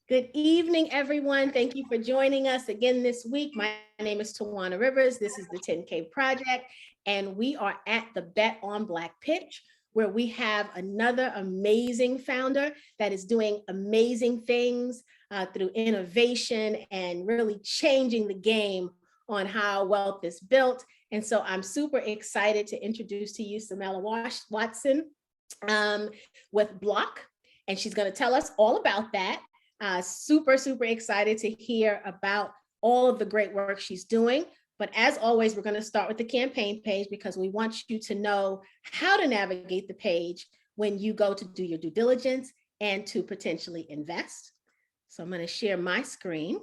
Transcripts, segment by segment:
Good evening, everyone. Thank you for joining us again this week. My name is Tawana Rivers. This is the 10K Project, and we are at the Bet on Black pitch, where we have another amazing founder that is doing amazing things through innovation and really changing the game on how wealth is built. And so I'm super excited to introduce to you Samela Watson with Block, and she's going to tell us all about that. Super excited to hear about all of the great work she's doing. But as always, we're going to start with the campaign page because we want you to know how to navigate the page when you go to do your due diligence and to potentially invest. So I'm going to share my screen.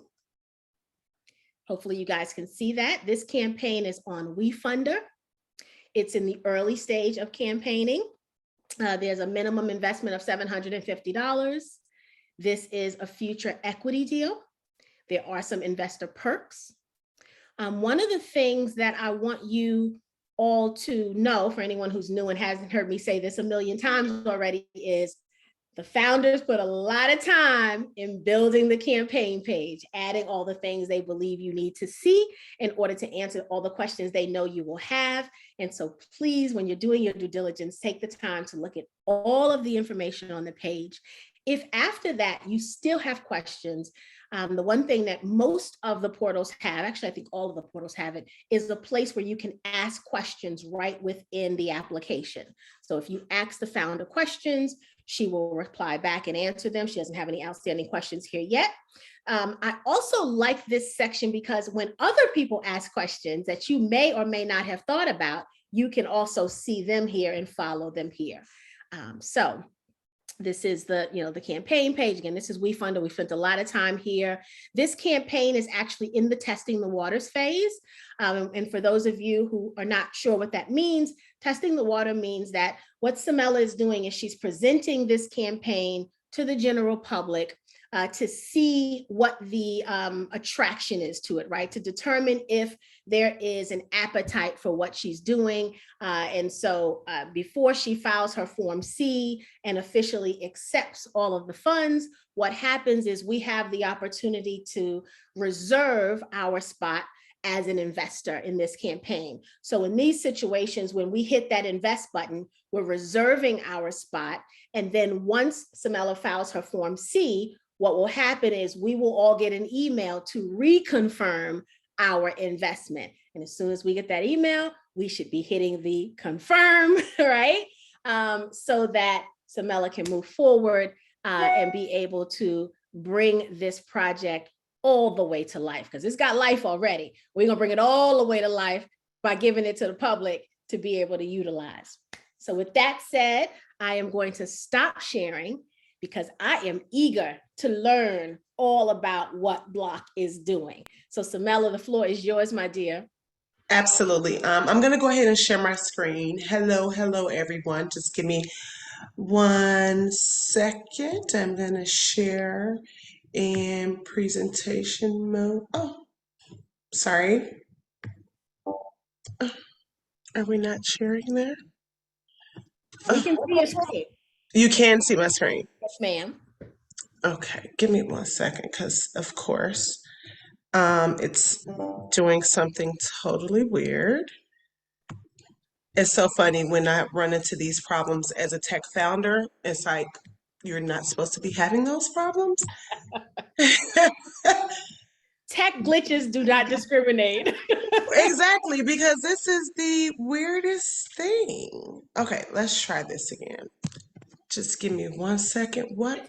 Hopefully you guys can see that. This campaign is on WeFunder. It's in the early stage of campaigning. There's a minimum investment of $750. This is a future equity deal. There are some investor perks. One of the things that I want you all to know, for anyone who's new and hasn't heard me say this a million times already, is the founders put a lot of time in building the campaign page, adding all the things they believe you need to see in order to answer all the questions they know you will have. And so please, when you're doing your due diligence, take the time to look at all of the information on the page. If after that you still have questions, the one thing that most of the portals have, actually I think all of the portals have it, is a place where you can ask questions right within the application. So if you ask the founder questions, she will reply back and answer them. She doesn't have any outstanding questions here yet. I also like this section because when other people ask questions that you may or may not have thought about, you can also see them here and follow them here. So this is the campaign page. Again, this is WeFunder. We spent a lot of time here. This campaign is actually in the testing the waters phase. And for those of you who are not sure what that means, testing the water means that what Samela is doing is she's presenting this campaign to the general public to see what the attraction is to it, right? To determine if there is an appetite for what she's doing. And so before she files her Form C and officially accepts all of the funds, what happens is we have the opportunity to reserve our spot as an investor in this campaign. So in these situations, when we hit that invest button, we're reserving our spot. And then once Samela files her Form C, what will happen is we will all get an email to reconfirm our investment. And as soon as we get that email, we should be hitting the confirm, right? So that Samela can move forward and be able to bring this project all the way to life, because it's got life already. We're gonna bring it all the way to life by giving it to the public to be able to utilize. So with that said, I am going to stop sharing because I am eager to learn all about what Block is doing. So Samela, the floor is yours, my dear. Absolutely. I'm going to go ahead and share my screen. Hello, everyone. Just give me 1 second. I'm going to share in presentation mode. Oh, sorry. Are we not sharing there? We can see your screen. You can see my screen. Yes, ma'am. Okay, give me 1 second because, of course, it's doing something totally weird. It's so funny when I run into these problems as a tech founder. It's like, you're not supposed to be having those problems. Tech glitches do not discriminate. Exactly, because this is the weirdest thing. Okay, let's try this again. Just give me 1 second. What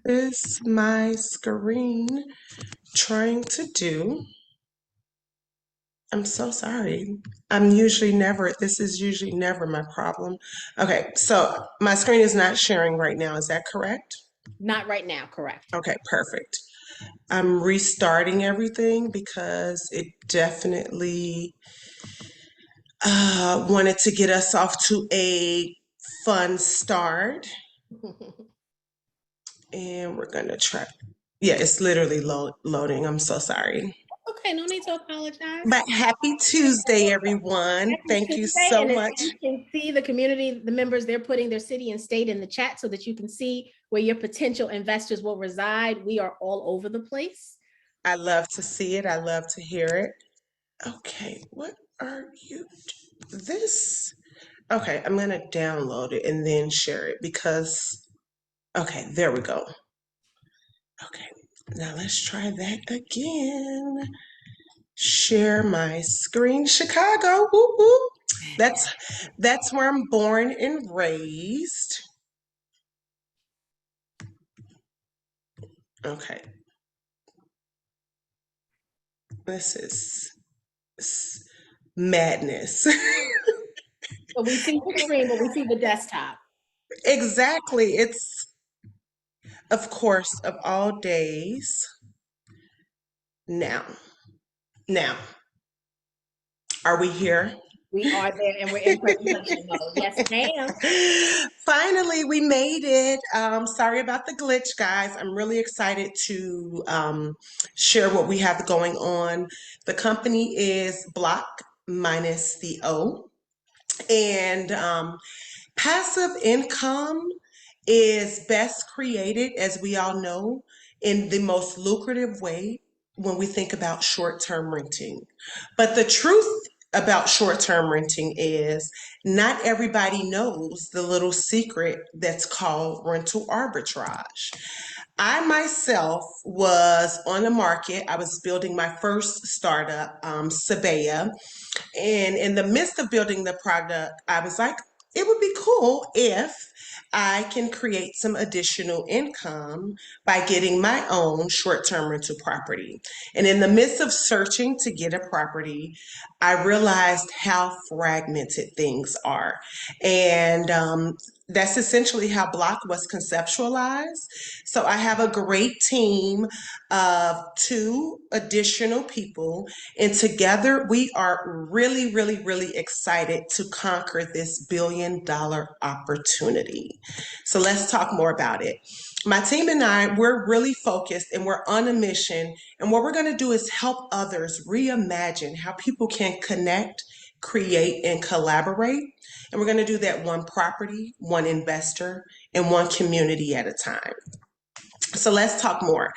is my screen trying to do? I'm so sorry. This is usually never my problem. Okay, so my screen is not sharing right now. Is that correct? Not right now, correct. Okay, perfect. I'm restarting everything because it definitely wanted to get us off to a fun start. And we're going to try. Yeah, it's literally loading. I'm so sorry. Okay, okay. No need to apologize. But happy Tuesday, everyone. Happy Thank you Tuesday. so And as much. you can see, the community, the members, they're putting their city and state in the chat so that you can see where your potential investors will reside. We are all over the place. I love to see it. I love to hear it. Okay, what are you? This. Okay, I'm going to download it and then share it because, okay, there we go. Okay, now let's try that again. Share my screen, Chicago. Woo woo. That's where I'm born and raised. Okay. This is madness. So we see the screen, but we see the desktop. Exactly. It's, of course, of all days. Now, now, are we here? We are there and we're in presentation mode. Yes, ma'am. Finally, we made it. Sorry about the glitch, guys. I'm really excited to share what we have going on. The company is Block minus the O. And passive income is best created, as we all know, in the most lucrative way when we think about short-term renting. But the truth about short-term renting is not everybody knows the little secret that's called rental arbitrage. I myself was on the market. I was building my first startup, Sabea, and in the midst of building the product, I was like, it would be cool if I can create some additional income by getting my own short term rental property. And in the midst of searching to get a property, I realized how fragmented things are. And that's essentially how Block was conceptualized. So I have a great team of two additional people, and together we are really, really, really excited to conquer this $1 billion opportunity. So let's talk more about it. My team and I, we're really focused and we're on a mission. And what we're going to do is help others reimagine how people can connect, create, and collaborate. And we're going to do that one property, one investor, and one community at a time. So let's talk more.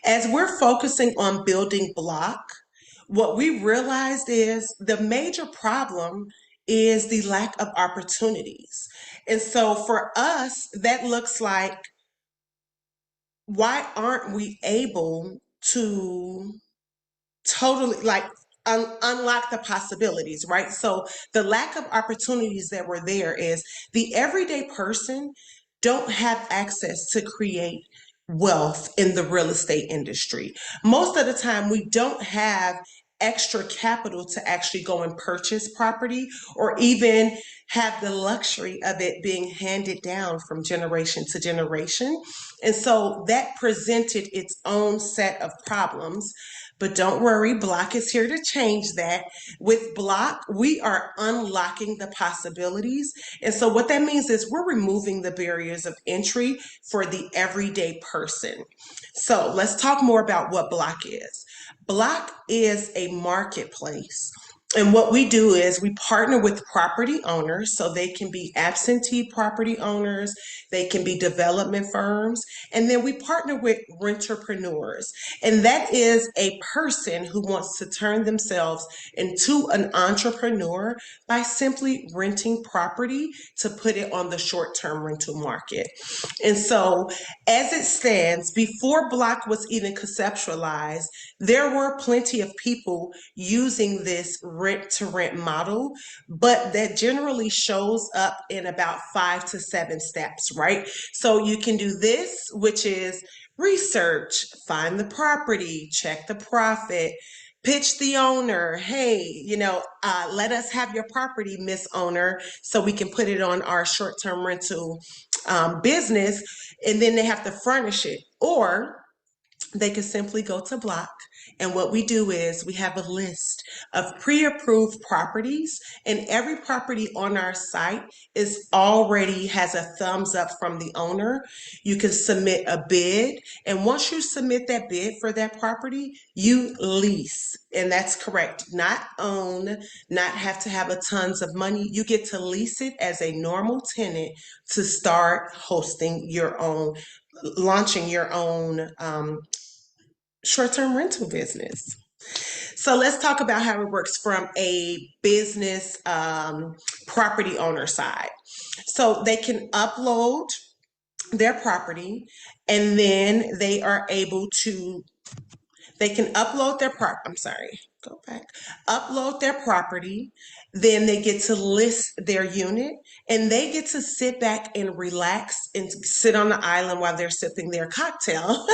As we're focusing on building Block, what we realized is the major problem is the lack of opportunities. And so for us, that looks like, why aren't we able to totally like unlock the possibilities, right? So the lack of opportunities that were there is the everyday person don't have access to create wealth in the real estate industry. Most of the time, we don't have extra capital to actually go and purchase property or even have the luxury of it being handed down from generation to generation. And so that presented its own set of problems. But don't worry, Block is here to change that. With Block, we are unlocking the possibilities. And so what that means is we're removing the barriers of entry for the everyday person. So let's talk more about what Block is. Block is a marketplace. And what we do is we partner with property owners, so they can be absentee property owners, they can be development firms, and then we partner with rentrepreneurs. And that is a person who wants to turn themselves into an entrepreneur by simply renting property to put it on the short-term rental market. And so, as it stands, before Block was even conceptualized, there were plenty of people using this rent to rent model, but that generally shows up in about 5 to 7 steps, right? So you can do this, which is research, find the property, check the profit, pitch the owner. Hey, let us have your property, Miss Owner, so we can put it on our short-term rental business. And then they have to furnish it. Or they could simply go to Block And what we do is we have a list of pre-approved properties, and every property on our site is already has a thumbs up from the owner. You can submit a bid, and once you submit that bid for that property, you lease. And that's correct. Not own, not have to have a tons of money. You get to lease it as a normal tenant to start hosting your own, launching your own short-term rental business. So let's talk about how it works from a business property owner side. So they can upload their property, and then they can upload their upload their property, then they get to list their unit, and they get to sit back and relax and sit on the island while they're sipping their cocktail.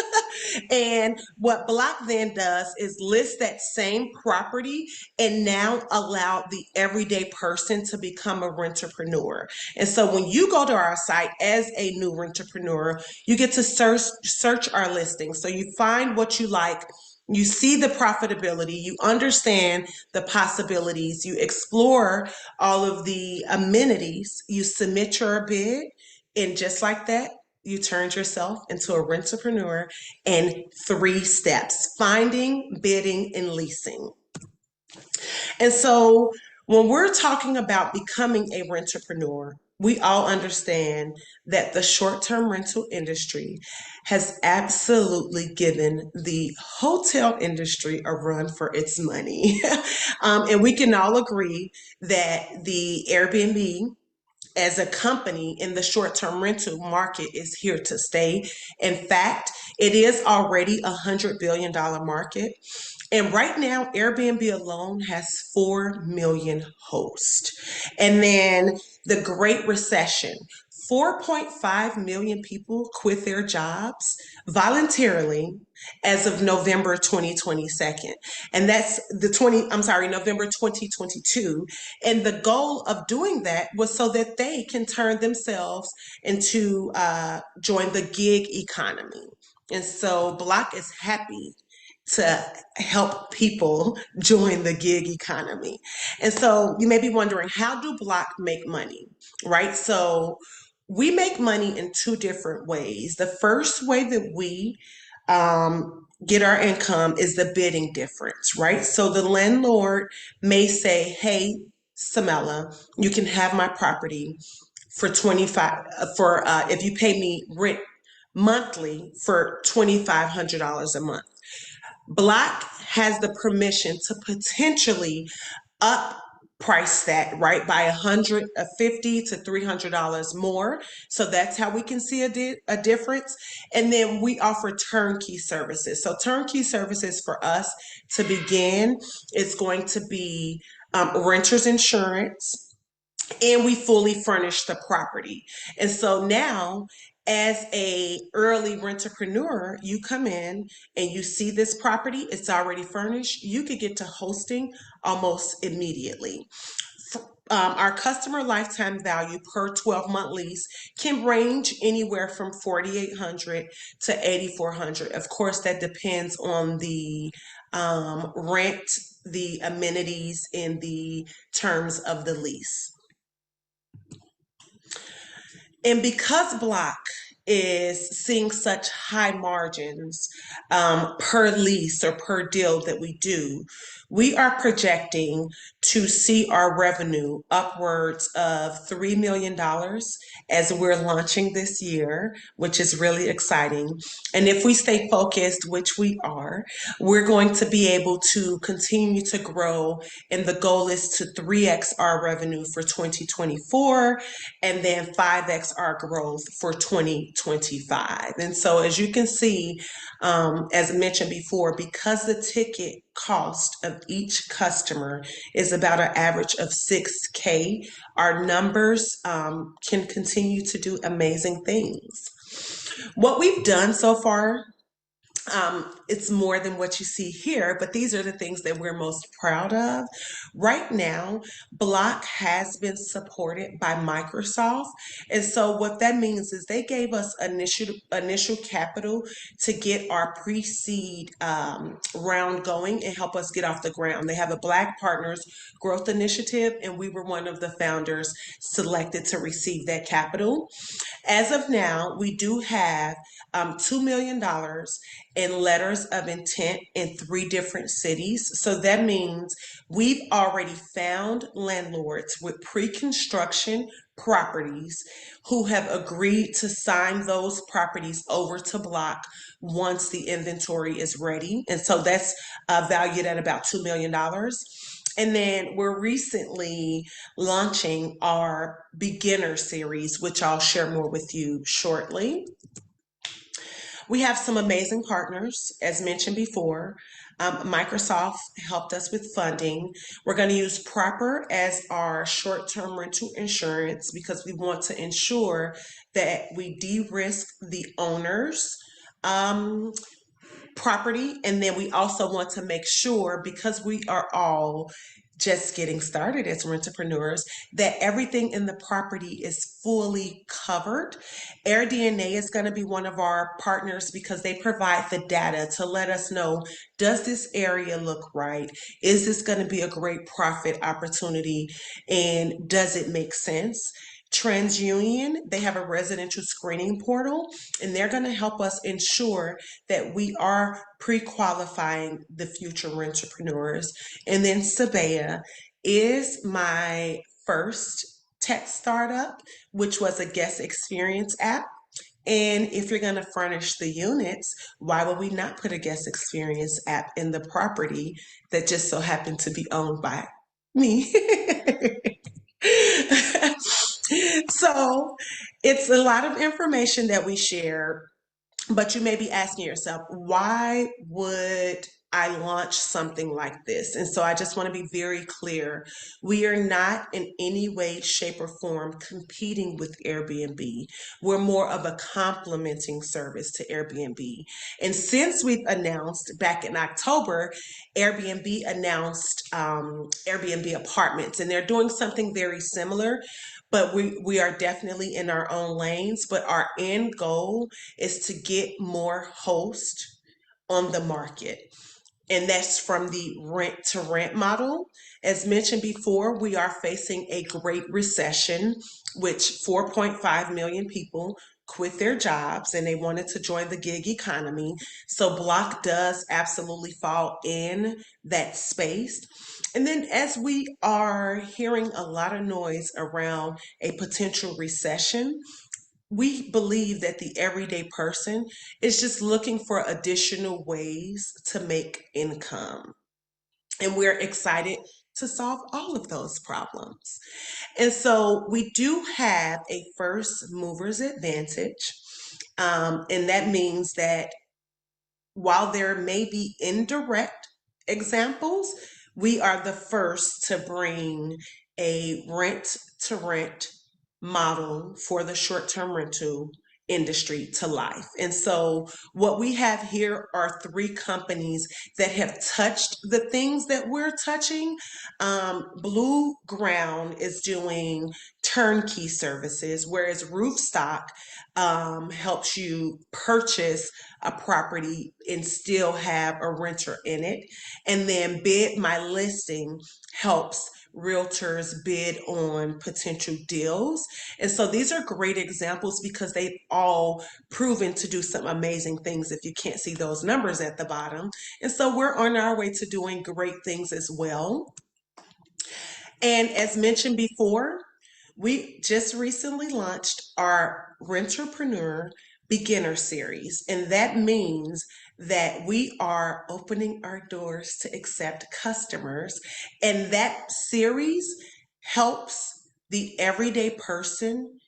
And what Block then does is list that same property and now allow the everyday person to become a rentrepreneur. And so when you go to our site as a new rentrepreneur, you get to search our listings. So you find what you like, you see the profitability, you understand the possibilities, you explore all of the amenities, you submit your bid, and just like that, you turned yourself into a rentrepreneur in 3 steps: finding, bidding, and leasing. And so when we're talking about becoming a rentrepreneur, we all understand that the short-term rental industry has absolutely given the hotel industry a run for its money. And we can all agree that the Airbnb as a company in the short-term rental market is here to stay. In fact, it is already $100 billion market. And right now, Airbnb alone has 4 million hosts. And then the Great Recession, 4.5 million people quit their jobs voluntarily as of November 2022. And that's November 2022. And the goal of doing that was so that they can turn themselves into join the gig economy. And so Block is happy to help people join the gig economy. And so you may be wondering, how do Block make money, right? So we make money in 2 different ways. The first way that we get our income is the bidding difference, right? So the landlord may say, hey, Samela, you can have my property for 25 for if you pay me rent monthly for $2,500 a month. Block has the permission to potentially up price that, right, by $150 to $300 more. So that's how we can see a difference. And then we offer turnkey services. So turnkey services for us to begin is going to be renter's insurance, and we fully furnish the property. And so now, as a early rentrepreneur, you come in and you see this property, it's already furnished, you could get to hosting almost immediately. Our customer lifetime value per 12-month lease can range anywhere from $4,800 to $8,400. Of course, that depends on the rent, the amenities, and the terms of the lease. And because Block is seeing such high margins per lease or per deal that we do, we are projecting to see our revenue upwards of $3 million as we're launching this year, which is really exciting. And if we stay focused, which we are, we're going to be able to continue to grow. And the goal is to 3x our revenue for 2024 and then 5x our growth for 2025. And so, as you can see, as mentioned before, because the ticket cost of each customer is about an average of $6K, our numbers can continue to do amazing things. What we've done so far It's more than what you see here, but these are the things that we're most proud of. Right now, Block has been supported by Microsoft. And so what that means is they gave us initial capital to get our pre-seed round going and help us get off the ground. They have a Black Partners Growth Initiative, and we were one of the founders selected to receive that capital. As of now, we do have $2 million in letters of intent in 3 different cities. So that means we've already found landlords with pre-construction properties who have agreed to sign those properties over to Block once the inventory is ready. And so that's valued at about $2 million. And then we're recently launching our beginner series, which I'll share more with you shortly. We have some amazing partners, as mentioned before. Microsoft helped us with funding. We're going to use Proper as our short-term rental insurance because we want to ensure that we de-risk the owners. Property, and then we also want to make sure, because we are all just getting started as entrepreneurs, that everything in the property is fully covered. AirDNA is going to be one of our partners because they provide the data to let us know, does this area look right? Is this going to be a great profit opportunity? And does it make sense? TransUnion, they have a residential screening portal, and they're going to help us ensure that we are pre-qualifying the future entrepreneurs. And then Sabea is my first tech startup, which was a guest experience app. And if you're going to furnish the units, why would we not put a guest experience app in the property that just so happened to be owned by me? So it's a lot of information that we share, but you may be asking yourself, why would I launch something like this? And so I just want to be very clear. We are not in any way, shape, or form competing with Airbnb. We're more of a complementing service to Airbnb. And since we've announced back in October, Airbnb announced Airbnb apartments, and they're doing something very similar, but we are definitely in our own lanes. But our end goal is to get more hosts on the market. And that's from the rent to rent model. As mentioned before, we are facing a great recession, which 4.5 million people quit their jobs and they wanted to join the gig economy. So Block does absolutely fall in that space. And then as we are hearing a lot of noise around a potential recession, we believe that the everyday person is just looking for additional ways to make income. And we're excited to solve all of those problems. And so we do have a first mover's advantage. And that means that while there may be indirect examples, we are the first to bring a rent to rent model for the short term rental industry to life. And so what we have here are 3 companies that have touched the things that we're touching. Blue Ground is doing turnkey services, whereas Roofstock helps you purchase a property and still have a renter in it. And then Bid My Listing helps realtors bid on potential deals. And so these are great examples because they've all proven to do some amazing things if you can't see those numbers at the bottom. And so we're on our way to doing great things as well. And as mentioned before, we just recently launched our Rentrepreneur Beginner Series, and that means that we are opening our doors to accept customers, and that series helps the everyday person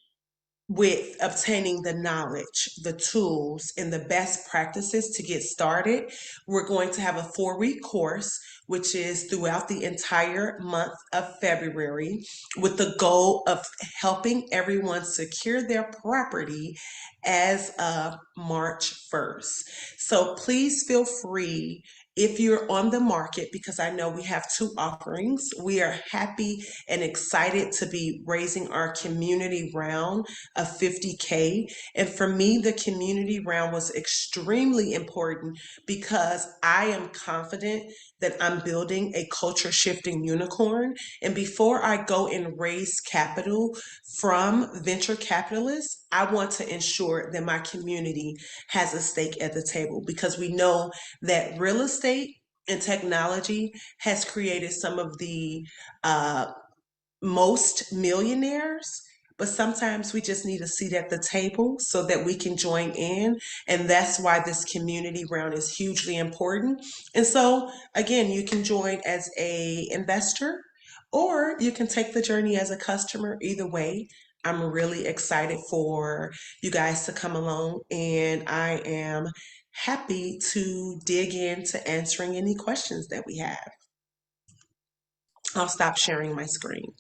with obtaining the knowledge, the tools, and the best practices to get started. We're going to have a 4-week course, which is throughout the entire month of February, with the goal of helping everyone secure their property as of March 1st. So please feel free if you're on the market, because I know we have 2 offerings. We are happy and excited to be raising our community round of 50K. And for me, the community round was extremely important because I am confident that I'm building a culture shifting unicorn. And before I go and raise capital from venture capitalists, I want to ensure that my community has a stake at the table, because we know that real estate and technology has created some of the most millionaires, but sometimes we just need a seat at the table so that we can join in. And that's why this community round is hugely important. And so again, you can join as a investor, or you can take the journey as a customer. Either way, I'm really excited for you guys to come along, and I am happy to dig into answering any questions that we have. I'll stop sharing my screen.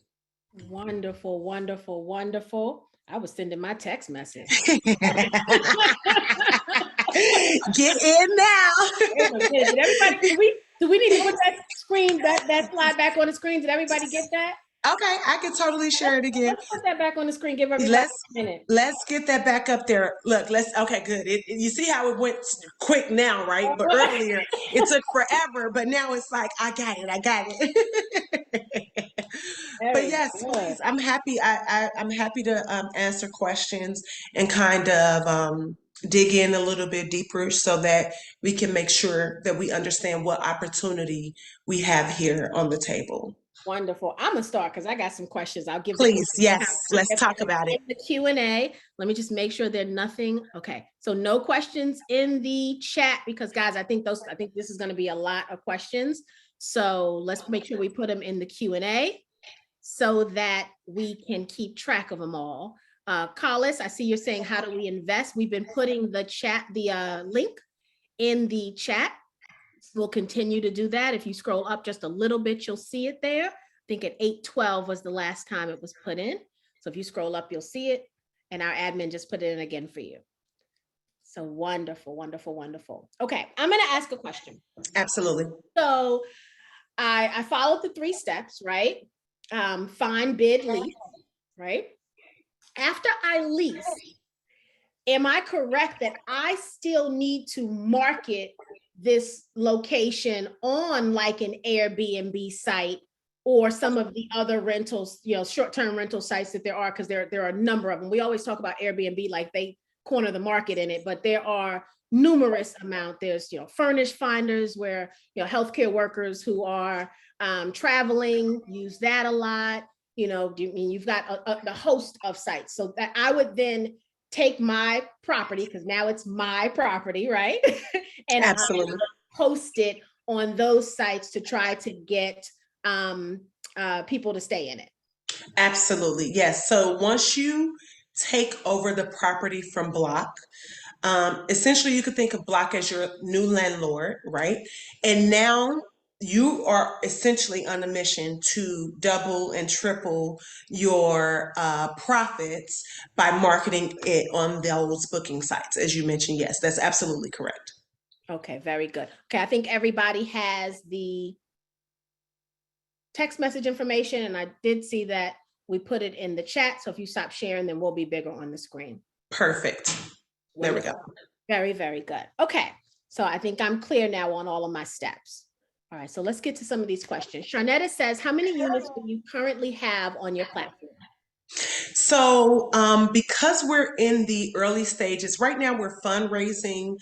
Wonderful, wonderful, wonderful. I was sending my text message. Get in now. Did everybody, do we need to put that screen, that slide back on the screen? Did everybody get that? Okay, I can totally share it again. Let's put that back on the screen. Give everybody a minute. Let's get that back up there. Look, okay, good. You see how it went quick now, right? But earlier it took forever, but now it's like, I got it. But yes, please, I'm happy. I'm happy to answer questions and kind of dig in a little bit deeper so that we can make sure that we understand what opportunity we have here on the table. Wonderful. I'm gonna start because I got some questions. I'll give. Please, yes, let's talk about it. The Q&A. Let me just make sure there's nothing. Okay, so no questions in the chat, because guys, I think this is going to be a lot of questions. So let's make sure we put them in the Q&A so that we can keep track of them all. Collis, I see you're saying, how do we invest? We've been putting the link in the chat. We'll continue to do that. If you scroll up just a little bit, you'll see it there. I think at 8:12 was the last time it was put in. So if you scroll up, you'll see it. And our admin just put it in again for you. So wonderful, wonderful, wonderful. Okay, I'm going to ask a question. Absolutely. So I followed the 3 steps, right? Find, bid, lease, right? After I lease, am I correct that I still need to market this location on like an Airbnb site or some of the other rentals, short-term rental sites that there are, because there are a number of them. We always talk about Airbnb like they corner the market in it, but there are numerous amount. There's, furnish finders where, healthcare workers who are traveling use that a lot. You've got the host of sites. So that I would then take my property, because now it's my property, right? And absolutely post it on those sites to try to get people to stay in it. Absolutely, yes. So once you take over the property from Block, essentially you could think of Block as your new landlord, right? And now you are essentially on a mission to double and triple your profits by marketing it on those booking sites, as you mentioned. Yes, that's absolutely correct. Okay, very good. Okay, I think everybody has the text message information, and I did see that we put it in the chat. So if you stop sharing, then we'll be bigger on the screen. Perfect. There we go. Very, very good. Okay, so I think I'm clear now on all of my steps. All right, so let's get to some of these questions. Sharnetta says, how many units do you currently have on your platform? So because we're in the early stages, right now we're fundraising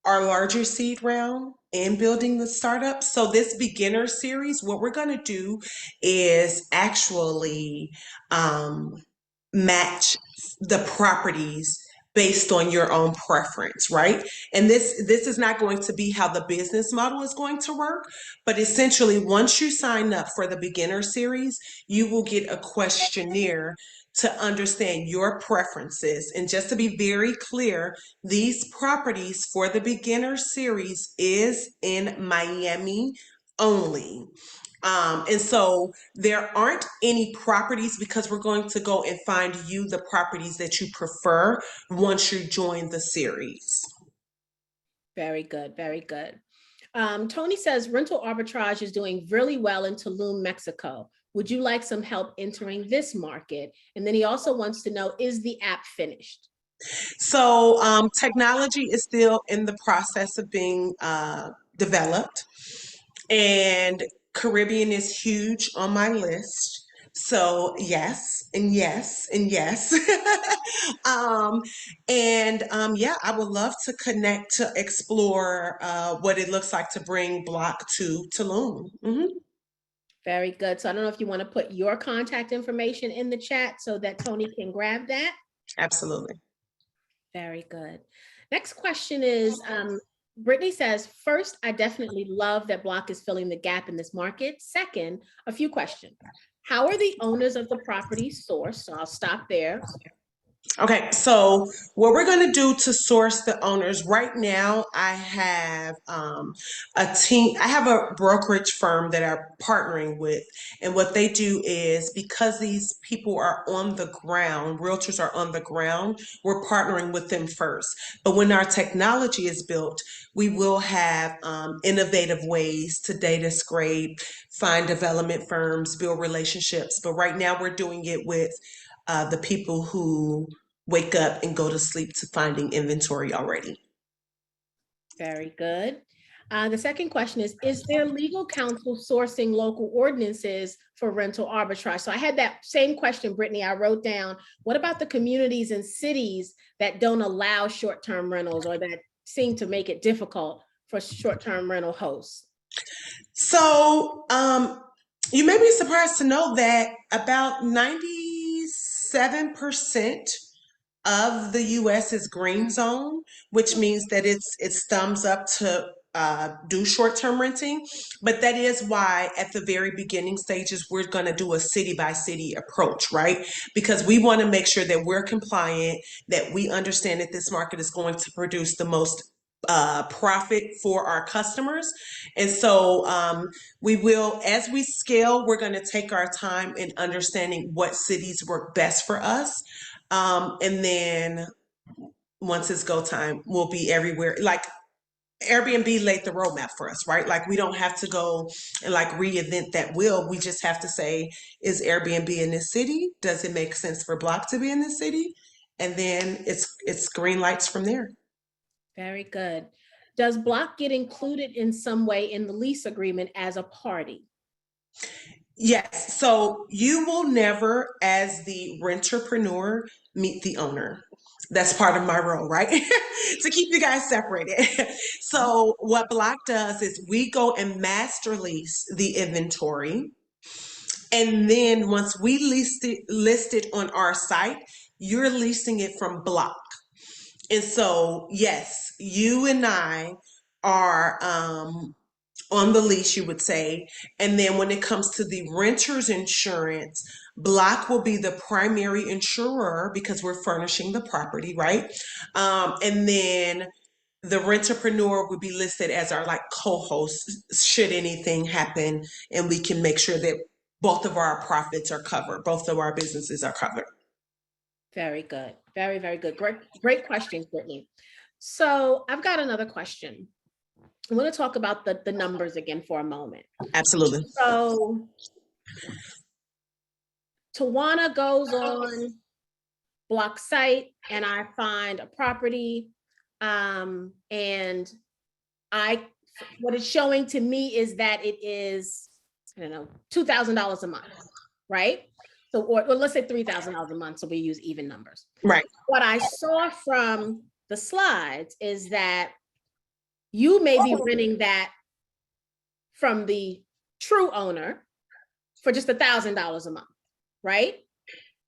our larger seed round and building the startup. So this beginner series, what we're going to do is actually match the properties based on your own preference, right? And this is not going to be how the business model is going to work, but essentially once you sign up for the beginner series, you will get a questionnaire to understand your preferences. And just to be very clear, these properties for the beginner series is in Miami only. And so there aren't any properties, because we're going to go and find you the properties that you prefer once you join the series. Very good, very good. Tony says rental arbitrage is doing really well in Tulum, Mexico. Would you like some help entering this market? And then he also wants to know, is the app finished? So technology is still in the process of being developed, and Caribbean is huge on my list. So yes, and yes, and yes. Yeah, I would love to connect to explore what it looks like to bring Block to Tulum. Very good. So I don't know if you want to put your contact information in the chat so that Tony can grab that. Absolutely. Very good. Next question is, Brittany says, first, I definitely love that Block is filling the gap in this market. Second, a few questions. How are the owners of the property sourced? So I'll stop there. Okay, so what we're going to do to source the owners right now, I have a team, I have a brokerage firm that I'm partnering with. And what they do is, because these people are on the ground, realtors are on the ground, we're partnering with them first. But when our technology is built, we will have innovative ways to data scrape, find development firms, build relationships. But right now we're doing it with the people who wake up and go to sleep to finding inventory already. Very good. The second question is there legal counsel sourcing local ordinances for rental arbitrage? So I had that same question, Brittany, I wrote down, what about the communities and cities that don't allow short-term rentals or that seem to make it difficult for short-term rental hosts? So you may be surprised to know that about 97% of the U.S. is green zone, which means that it's thumbs up to do short-term renting. But that is why at the very beginning stages, we're going to do a city-by-city approach, right? Because we want to make sure that we're compliant, that we understand that this market is going to produce the most profit for our customers. And so we will, as we scale, we're going to take our time in understanding what cities work best for us. And then once it's go time, we'll be everywhere. Like Airbnb laid the roadmap for us, right? Like we don't have to go and like reinvent that wheel. We just have to say, is Airbnb in this city? Does it make sense for Block to be in this city? And then it's green lights from there. Very good. Does Block get included in some way in the lease agreement as a party? Yes. So you will never, as the rentrepreneur, meet the owner. That's part of my role, right? To keep you guys separated. So what Block does is we go and master lease the inventory. And then once we list it on our site, you're leasing it from Block. And so, yes, you and I are on the lease, you would say. And then when it comes to the renter's insurance, Block will be the primary insurer because we're furnishing the property, right? And then the rentrepreneur would be listed as our like co-host should anything happen, and we can make sure that both of our profits are covered, both of our businesses are covered. Very good. Very, very good. Great questions, Brittany. So I've got another question. I want to talk about the numbers again for a moment. Absolutely. So Tawana goes on Block site and I find a property, and what it's showing to me is that it is, I don't know, $2,000 a month, right? So, or let's say $3,000 a month, so we use even numbers. Right. What I saw from the slides is that you may be renting that from the true owner for just $1,000 a month, right?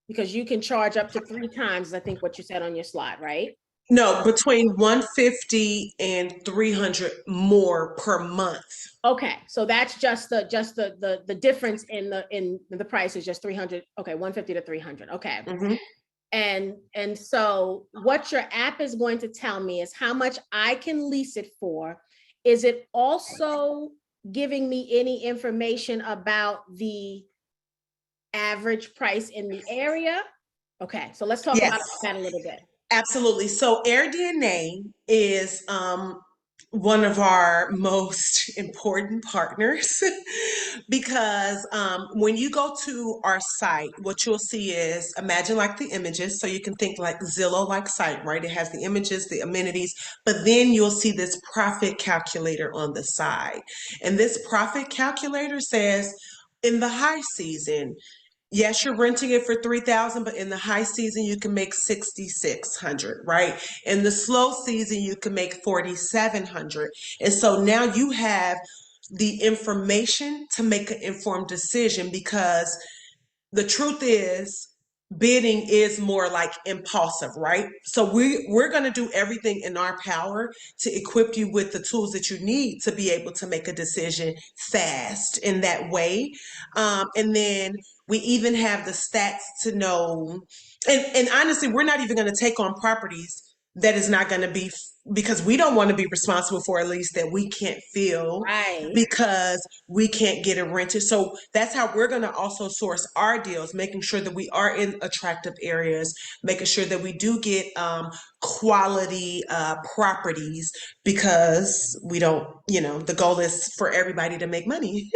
Because you can charge up to 3 times, I think what you said on your slide, right? No, between 150 and 300 more per month. Okay, so that's just the difference in the price is just 300. Okay, 150 to 300. Okay. Mm-hmm. And so what your app is going to tell me is how much I can lease it for. Is it also giving me any information about the average price in the area? Okay, so let's talk Yes. about that a little bit. Absolutely. So AirDNA is one of our most important partners because when you go to our site, what you'll see is imagine like the images. So you can think like Zillow like site, right? It has the images, the amenities, but then you'll see this profit calculator on the side. And this profit calculator says in the high season, yes, you're renting it for 3,000, but in the high season you can make 6,600, right? In the slow season you can make 4,700. And so now you have the information to make an informed decision because the truth is bidding is more like impulsive, right? So we're going to do everything in our power to equip you with the tools that you need to be able to make a decision fast in that way. And then we even have the stats to know, and honestly, we're not even going to take on properties that is not going to be, because we don't want to be responsible for a lease that we can't fill Right. because we can't get it rented. So that's how we're going to also source our deals, making sure that we are in attractive areas, making sure that we do get quality properties, because we don't, the goal is for everybody to make money.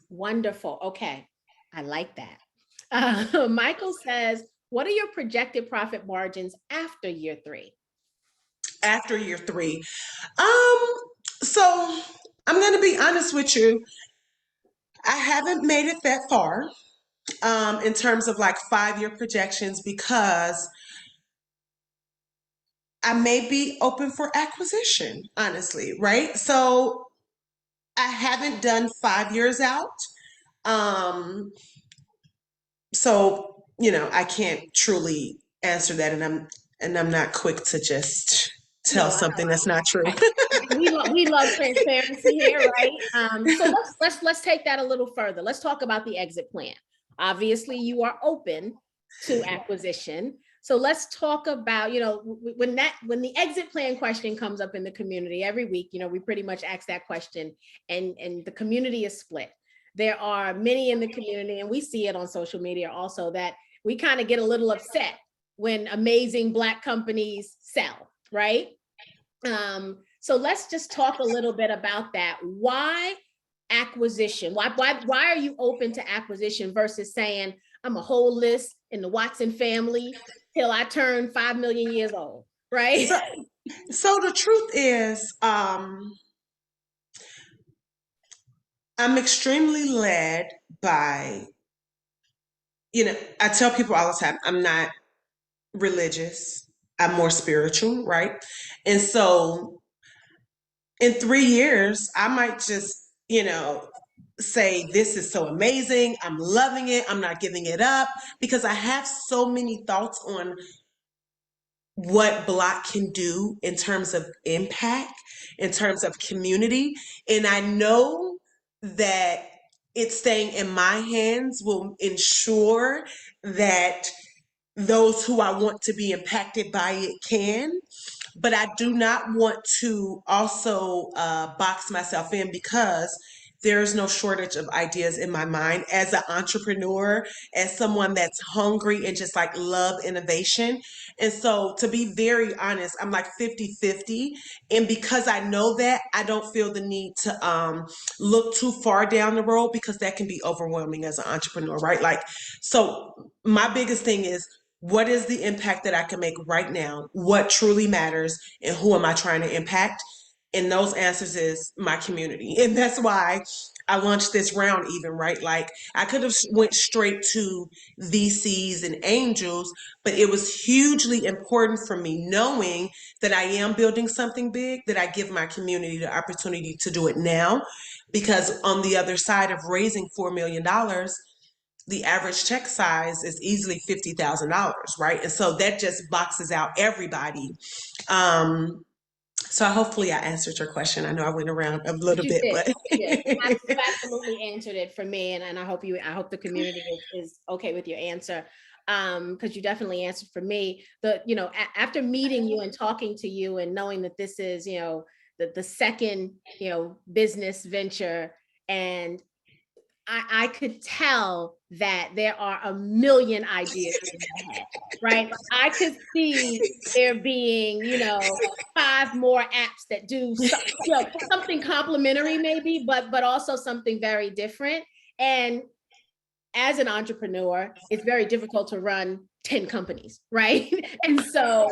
Wonderful. Okay, I like that. Michael says, what are your projected profit margins after year 3? After year 3. So I'm going to be honest with you. I haven't made it that far in terms of like 5-year projections because I may be open for acquisition, honestly, right? So I haven't done 5 years out. Um, so, I can't truly answer that, and I'm not quick to just tell No, something that's not true. we love transparency here, right? So let's take that a little further. Let's talk about the exit plan. Obviously, you are open to acquisition. So let's talk about, when the exit plan question comes up in the community every week, we pretty much ask that question, and the community is split. There are many in the community, and we see it on social media also, that we kind of get a little upset when amazing Black companies sell, right? So let's just talk a little bit about that. Why acquisition? Why are you open to acquisition versus saying, I'm a hold this in the Watson family till I turn 5 million years old, right? So the truth is, I'm extremely led by, I tell people all the time, I'm not religious, I'm more spiritual, right? And so in 3 years, I might just, say, this is so amazing. I'm loving it. I'm not giving it up, because I have so many thoughts on what Block can do in terms of impact, in terms of community. And I know that it staying in my hands will ensure that those who I want to be impacted by it can. But I do not want to also box myself in, because there's no shortage of ideas in my mind as an entrepreneur, as someone that's hungry and just like love innovation. And so, to be very honest, I'm like 50-50. And because I know that, I don't feel the need to look too far down the road, because that can be overwhelming as an entrepreneur, right? Like, so my biggest thing is, what is the impact that I can make right now? What truly matters, and who am I trying to impact? And those answers is my community. And that's why I launched this round even, right? Like, I could have went straight to VCs and angels, but it was hugely important for me, knowing that I am building something big, that I give my community the opportunity to do it now. Because on the other side of raising $4 million, the average check size is easily $50,000, right? And so that just boxes out everybody. So hopefully I answered your question. I know I went around a But little you bit, did. but You did. You absolutely answered it for me. And I hope the community is okay with your answer. Because you definitely answered for me. After meeting you and talking to you and knowing that this is, the second, business venture, and I could tell that there are a million ideas in your head, right? I could see there being, 5 more apps that do something complementary, maybe, but also something very different. And as an entrepreneur, it's very difficult to run 10 companies, right? And so,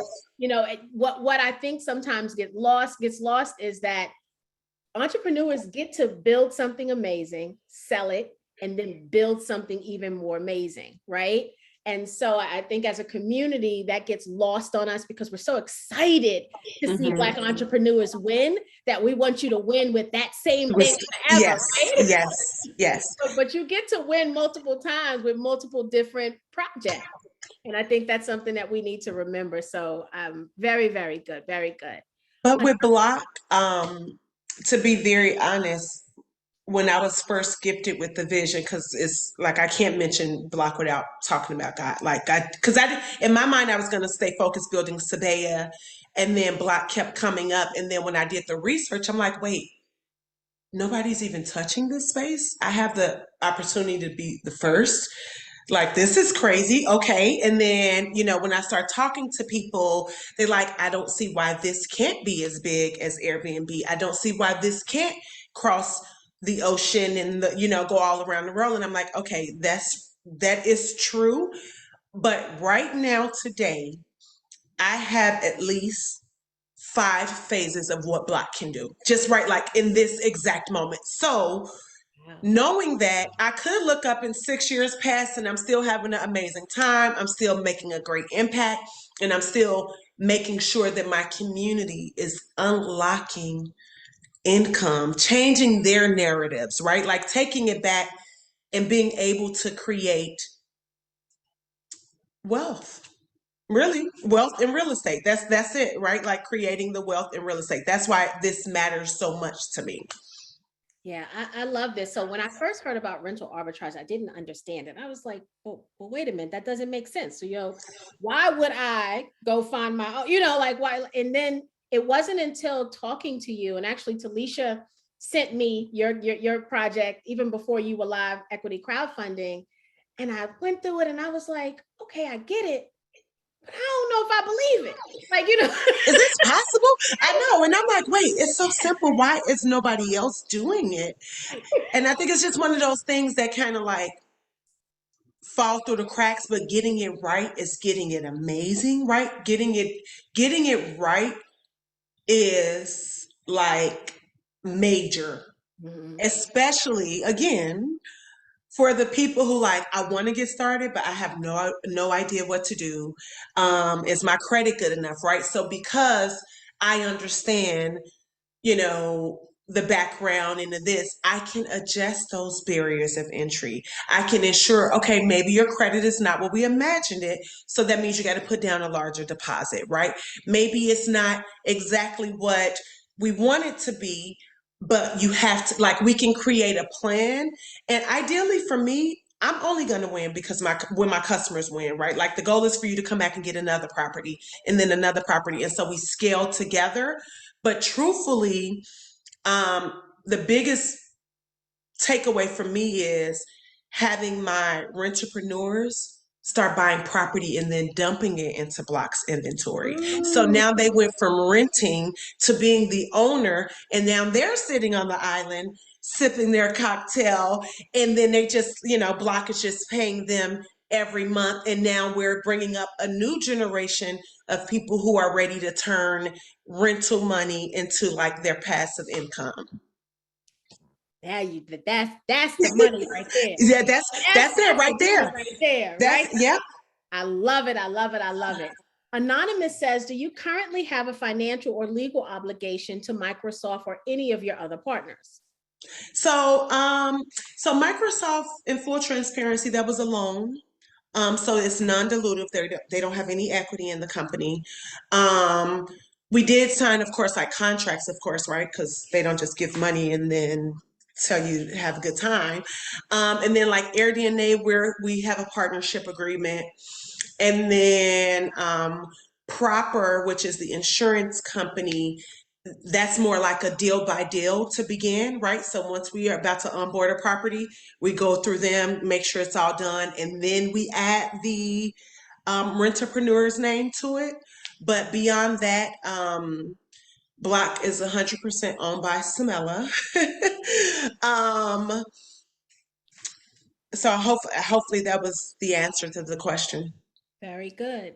what I think sometimes gets lost is that entrepreneurs get to build something amazing, sell it, and then build something even more amazing, right? And so I think as a community, that gets lost on us because we're so excited to see Black entrepreneurs win, that we want you to win with that same thing forever, yes, right? yes, yes. But you get to win multiple times with multiple different projects. And I think that's something that we need to remember. So very, very good, very good. But with Block, to be very honest, when I was first gifted with the vision, because it's like I can't mention Block without talking about God. Because in my mind I was going to stay focused building Sabea, and then Block kept coming up, and then when I did the research, I'm like, wait, nobody's even touching this space. I have the opportunity to be the first. Like, this is crazy. Okay. And then, when I start talking to people, they're like, I don't see why this can't be as big as Airbnb. I don't see why this can't cross the ocean and go all around the world. And I'm like, okay, that is true. But right now, today, I have at least 5 phases of what Block can do, just right, like in this exact moment. So knowing that, I could look up in 6 years past and I'm still having an amazing time. I'm still making a great impact, and I'm still making sure that my community is unlocking income, changing their narratives, right? Like taking it back and being able to create wealth. Really, wealth in real estate. That's it, right? Like creating the wealth in real estate. That's why this matters so much to me. Yeah, I love this. So when I first heard about rental arbitrage, I didn't understand it. I was like, well, wait a minute, that doesn't make sense. So, why would I go find my own, like why? And then it wasn't until talking to you, and actually Talisha sent me your project even before you were live equity crowdfunding. And I went through it and I was like, okay, I get it, but I don't know if I believe it. Like, Is this possible? I know. And I'm like, wait, it's so simple. Why is nobody else doing it? And I think it's just one of those things that kind of like fall through the cracks, but getting it right is getting it amazing, right? Getting it right is like major, especially again for the people who like, I want to get started, but I have no idea what to do. Is my credit good enough, right? So because I understand, the background into this, I can adjust those barriers of entry. I can ensure, okay, maybe your credit is not what we imagined it. So that means you got to put down a larger deposit, right? Maybe it's not exactly what we want it to be, but you have to, like, we can create a plan. And ideally for me, I'm only going to win because when my customers win, right? Like the goal is for you to come back and get another property and then another property. And so we scale together. But truthfully, the biggest takeaway for me is having my rentrepreneurs start buying property and then dumping it into Block's inventory. So now they went from renting to being the owner, and now they're sitting on the island sipping their cocktail, and then they just, Block is just paying them every month. And now we're bringing up a new generation of people who are ready to turn rental money into like their passive income. That's the money right there. Yeah, that's it right The money there. right there, That's right? yeah. I love it. I love it. I love it. Anonymous says, do you currently have a financial or legal obligation to Microsoft or any of your other partners? So Microsoft, in full transparency, that was a loan. So it's non-dilutive. They don't have any equity in the company. Um, we did sign, of course, like contracts, of course, right? Because they don't just give money and then tell you to have a good time. And then like AirDNA, where we have a partnership agreement. And then Proper, which is the insurance company, that's more like a deal by deal to begin, right? So once we are about to onboard a property, we go through them, make sure it's all done, and then we add the renterpreneur's name to it. But beyond that, Block is 100% owned by Samela. um, hopefully that was the answer to the question. Very good.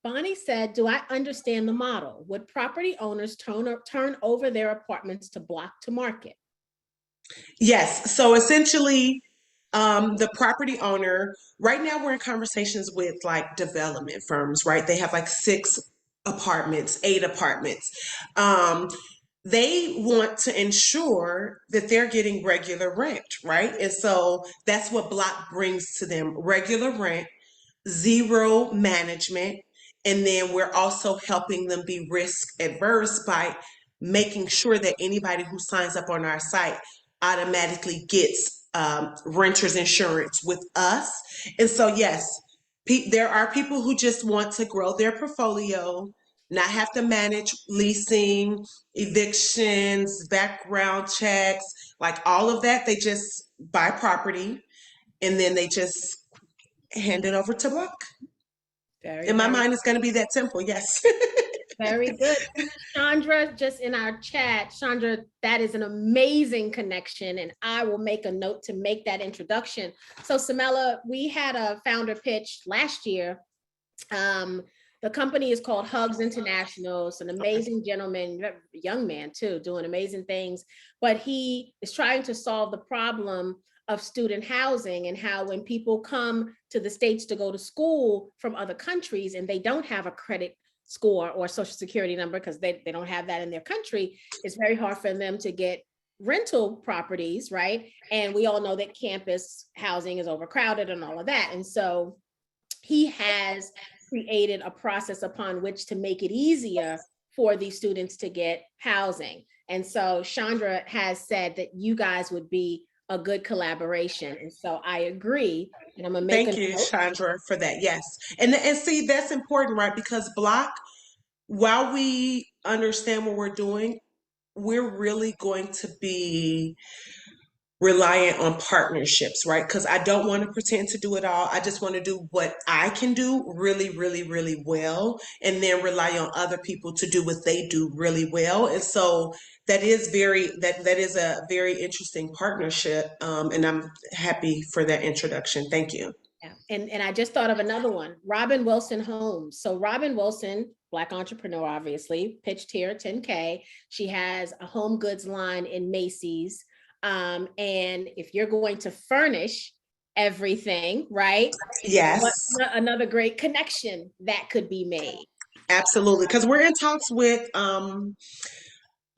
Bonnie said, do I understand the model? Would property owners turn over their apartments to Block to market? Yes. So essentially, the property owner, right now we're in conversations with like development firms, right? They have like 6 apartments, 8 apartments. They want to ensure that they're getting regular rent, right? And so that's what Block brings to them, regular rent, zero management. And then we're also helping them be risk adverse by making sure that anybody who signs up on our site automatically gets renter's insurance with us. And so, yes, there are people who just want to grow their portfolio, not have to manage leasing, evictions, background checks, like all of that. They just buy property and then they just hand it over to Block. Very, In my very, mind, it's going to be that simple. Yes. very good. Chandra, just in our chat, Chandra, that is an amazing connection, and I will make a note to make that introduction. So, Samela, we had a founder pitch last year. The company is called Hugs International. It's an amazing gentleman, young man too, doing amazing things. But he is trying to solve the problem of student housing and how when people come to the States to go to school from other countries and they don't have a credit score or social security number because they don't have that in their country, it's very hard for them to get rental properties, right? And we all know that campus housing is overcrowded and all of that. And so he has created a process upon which to make it easier for these students to get housing. And so Chandra has said that you guys would be a good collaboration. And so I agree. And I'm gonna make a Thank you, note. Chandra, for that. Yes. And see, that's important, right? Because Block, while we understand what we're doing, we're really going to be reliant on partnerships, right? Because I don't want to pretend to do it all. I just want to do what I can do really, really, really well, and then rely on other people to do what they do really well. And so that is a very interesting partnership, and I'm happy for that introduction. Thank you. Yeah. And I just thought of another one, Robin Wilson Homes. So Robin Wilson, Black entrepreneur, obviously, pitched here 10K. She has a home goods line in Macy's. And if you're going to furnish everything, right? What Yes, another great connection that could be made. absolutely. Because we're in talks with a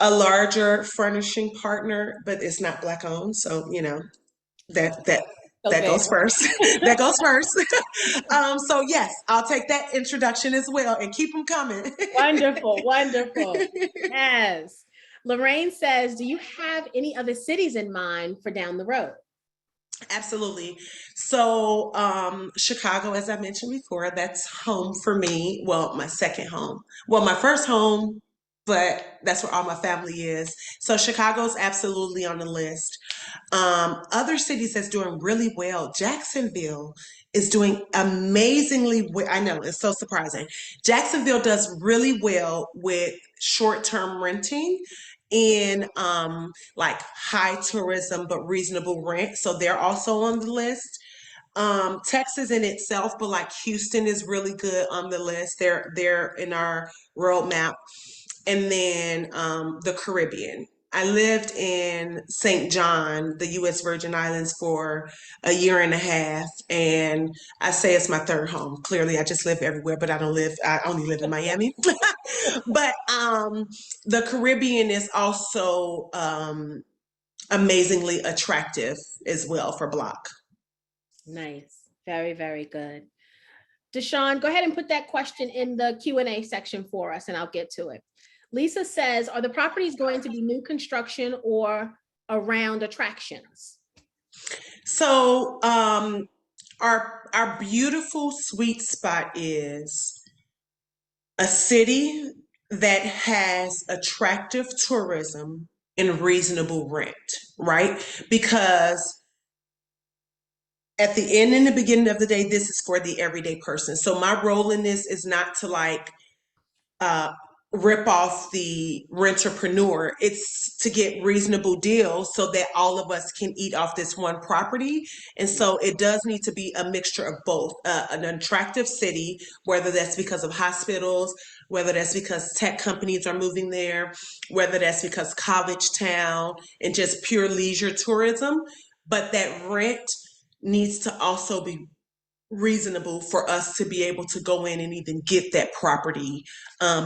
larger furnishing partner, but it's not Black owned. So, that that So that fair. goes first. That goes first. So yes, I'll take that introduction as well and keep them coming. Wonderful, wonderful. Yes. Lorraine says, do you have any other cities in mind for down the road? Absolutely. So, Chicago, as I mentioned before, that's home for me. Well, my second home. Well, my first home, but that's where all my family is. So, Chicago's absolutely on the list. Other cities that's doing really well, Jacksonville is doing amazingly well. I know it's so surprising. Jacksonville does really well with short-term renting in like high tourism but reasonable rent. So they're also on the list. Texas in itself, but like Houston is really good on the list. They're in our roadmap. And then the Caribbean. I lived in St. John, the U.S. Virgin Islands, for a year and a half, and I say it's my third home. Clearly, I just live everywhere, but I only live in Miami. But the Caribbean is also amazingly attractive as well for Block. Nice. Very, very good. Deshaun, go ahead and put that question in the Q&A section for us and I'll get to it. Lisa says, are the properties going to be new construction or around attractions? So our beautiful sweet spot is a city that has attractive tourism and reasonable rent, right? Because at the end and the beginning of the day, this is for the everyday person. So my role in this is not to like uh, rip off the rentrepreneur. It's to get reasonable deals so that all of us can eat off this one property. And so it does need to be a mixture of both. An attractive city, whether that's because of hospitals, whether that's because tech companies are moving there, whether that's because college town and just pure leisure tourism. But that rent needs to also be reasonable for us to be able to go in and even get that property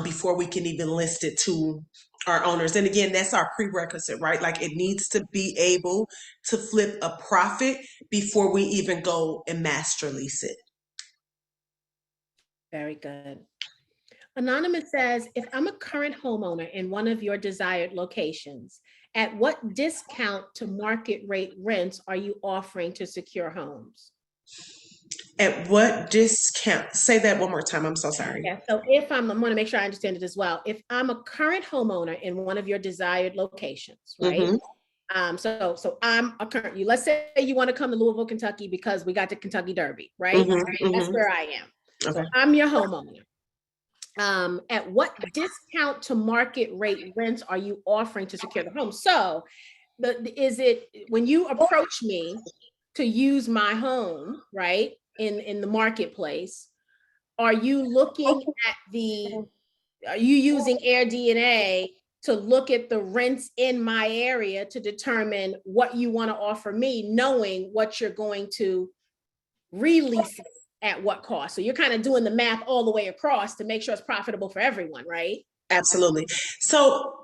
before we can even list it to our owners. And again, that's our prerequisite, right? Like it needs to be able to flip a profit before we even go and master lease it. Very good. Anonymous says, if I'm a current homeowner in one of your desired locations, at what discount to market rate rents are you offering to secure homes? At what discount? Say that one more time. I'm so sorry. Yeah, so if I'm going to make sure I understand it as well. If I'm a current homeowner in one of your desired locations, right? So I'm a current, let's say you want to come to Louisville, Kentucky, because we got the Kentucky Derby, right? That's where I am. Okay. So I'm your homeowner. At what discount to market rate rents are you offering to secure the home? So is it when you approach me to use my home, right, in the marketplace, are you looking at are you using AirDNA to look at the rents in my area to determine what you want to offer me, knowing what you're going to release at what cost? So you're kind of doing the math all the way across to make sure it's profitable for everyone, right? Absolutely. So,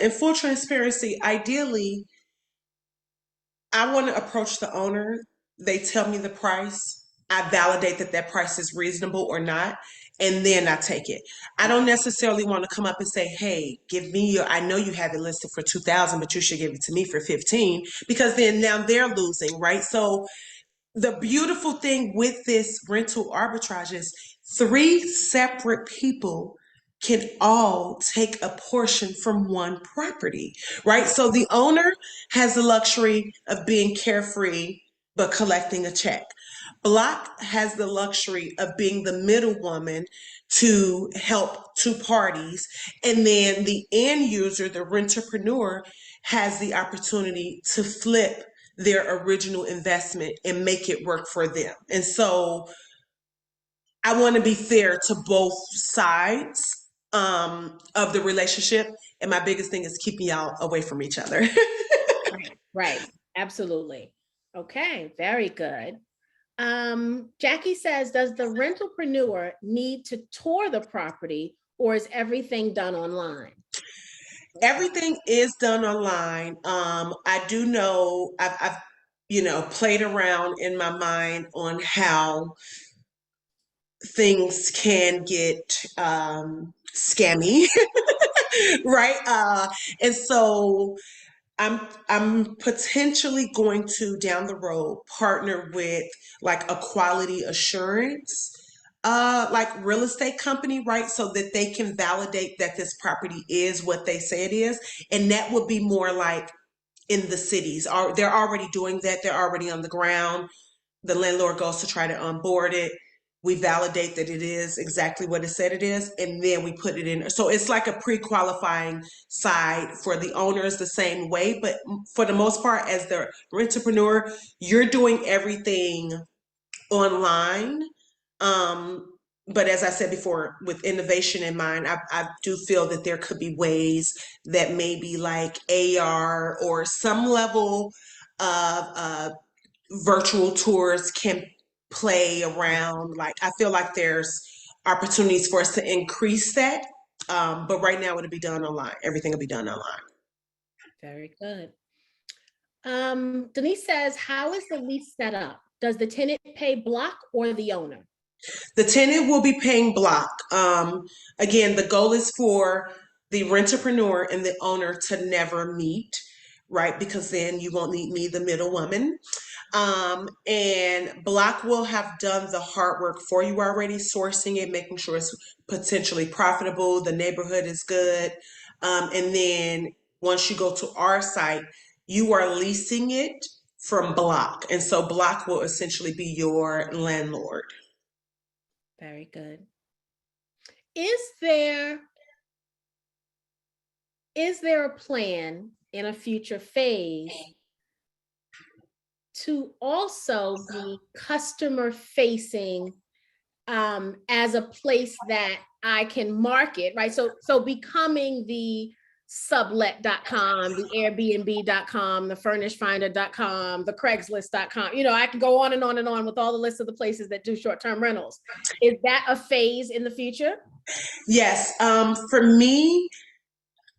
in full transparency, ideally, I want to approach the owner. They tell me the price. I validate that that price is reasonable or not, and then I take it. I don't necessarily want to come up and say, "Hey, give me your." I know you have it listed for 2,000, but you should give it to me for 15, because then now they're losing, right? So the beautiful thing with this rental arbitrage is three separate people can all take a portion from one property, right? So the owner has the luxury of being carefree but collecting a check. Block has the luxury of being the middlewoman to help two parties. And then the end user, the rentrepreneur, has the opportunity to flip their original investment and make it work for them. And so I want to be fair to both sides of the relationship. And my biggest thing is keeping y'all away from each other. Right. Absolutely. Okay. Very good. Jackie says, does the rentalpreneur need to tour the property or is everything done online? Everything is done online. I do know I've played around in my mind on how things can get scammy, right? And so I'm potentially going to down the road partner with like a quality assurance like real estate company, right? So that they can validate that this property is what they say it is. And that would be more like in the cities. They're already doing that, they're already on the ground. The landlord goes to try to onboard it. We validate that it is exactly what it said it is, and then we put it in. So it's like a pre-qualifying side for the owners the same way. But for the most part, as the entrepreneur, you're doing everything online. But as I said before, with innovation in mind, I do feel that there could be ways that maybe like AR or some level of virtual tours can play around. Like I feel like there's opportunities for us to increase that. But right now it'll be done online. Everything will be done online. Very good. Denise says, how is the lease set up? Does the tenant pay block or the owner? The tenant will be paying block. Again, the goal is for the rentrepreneur and the owner to never meet, right? Because then you won't need me, the middle woman. And Block will have done the hard work for you already, sourcing it, making sure it's potentially profitable, the neighborhood is good. And then once you go to our site, you are leasing it from Block. And so Block will essentially be your landlord. Very good. Is there a plan in a future phase to also be customer facing as a place that I can market, right? So becoming the sublet.com, the airbnb.com, the furnishfinder.com, the craigslist.com, I can go on and on and on with all the lists of the places that do short-term rentals. Is that a phase in the future? Yes. For me,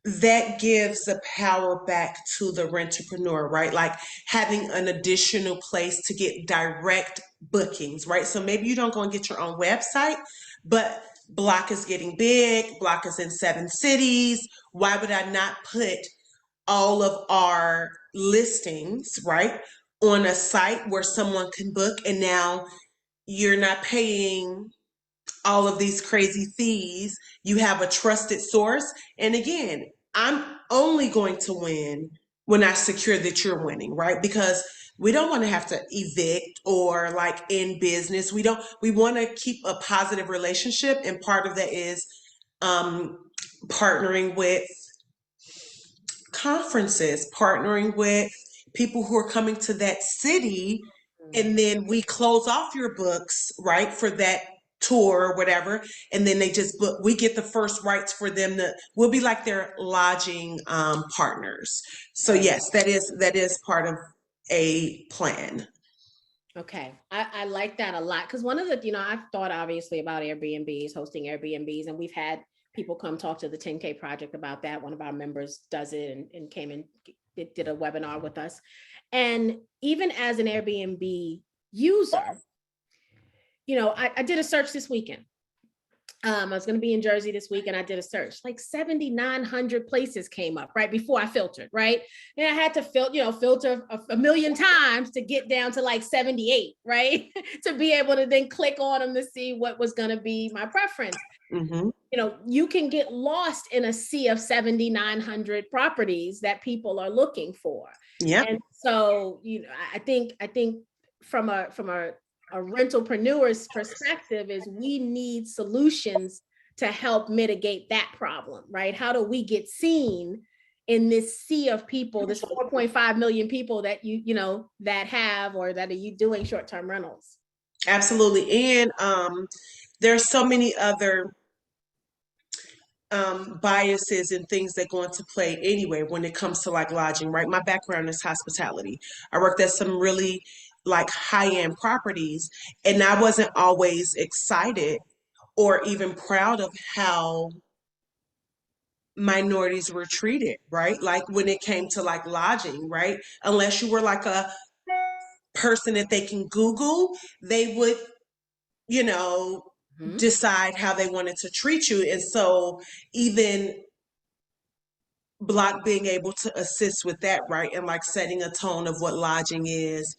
that gives the power back to the rentrepreneur, right? Like having an additional place to get direct bookings, right? So maybe you don't go and get your own website, but Block is getting big, Block is in 7 cities. Why would I not put all of our listings, right, on a site where someone can book, and now you're not paying all of these crazy fees. You have a trusted source. And again, I'm only going to win when I secure that you're winning, right? Because we don't want to have to evict or like end business. We want to keep a positive relationship. And part of that is partnering with conferences, partnering with people who are coming to that city, and then we close off your books, right, for that tour or whatever, and then they just book. We get the first rights for them to. We'll be like their lodging partners. So yes, that is part of a plan. Okay, I like that a lot because one of the, I've thought obviously about Airbnbs, hosting Airbnbs, and we've had people come talk to the 10K project about that. One of our members does it and came and did a webinar with us. And even as an Airbnb user, I did a search this weekend. I was going to be in Jersey this week and I did a search. Like 7,900 places came up right before I filtered, right? And I had to filter a million times to get down to like 78, right? To be able to then click on them to see what was going to be my preference. Mm-hmm. You can get lost in a sea of 7,900 properties that people are looking for. Yeah. And so, I think from a rentalpreneur's perspective is we need solutions to help mitigate that problem, right? How do we get seen in this sea of people, this 4.5 million people that that have or that are you doing short-term rentals? Absolutely. And there's so many other biases and things that go into play anyway when it comes to like lodging, right? My background is hospitality. I worked at some really like high-end properties, and I wasn't always excited or even proud of how minorities were treated, right? Like when it came to like lodging, right? Unless you were like a person that they can Google, they would, you know, decide how they wanted to treat you. And so even Block being able to assist with that, right? And like setting a tone of what lodging is.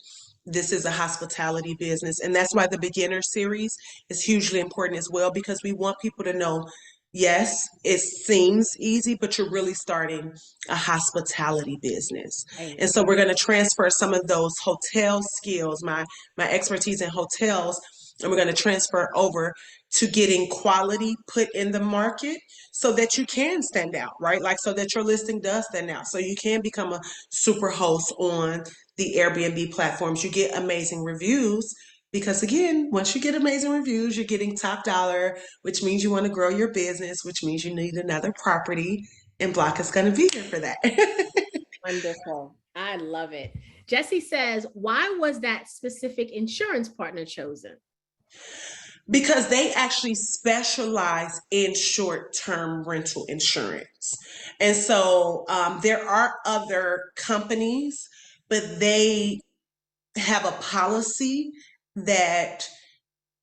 This is a hospitality business. And that's why the beginner series is hugely important as well, because we want people to know, yes, it seems easy, but you're really starting a hospitality business. Right. And so we're going to transfer some of those hotel skills, my expertise in hotels, and we're going to transfer over to getting quality put in the market so that you can stand out, right? Like so that your listing does stand out. So you can become a super host on the Airbnb platforms. You get amazing reviews because again, once you get amazing reviews, you're getting top dollar, which means you want to grow your business, which means you need another property, and Block is going to be here for that. Wonderful. I love it. Jesse says, why was that specific insurance partner chosen? Because they actually specialize in short-term rental insurance. And so there are other companies but they have a policy that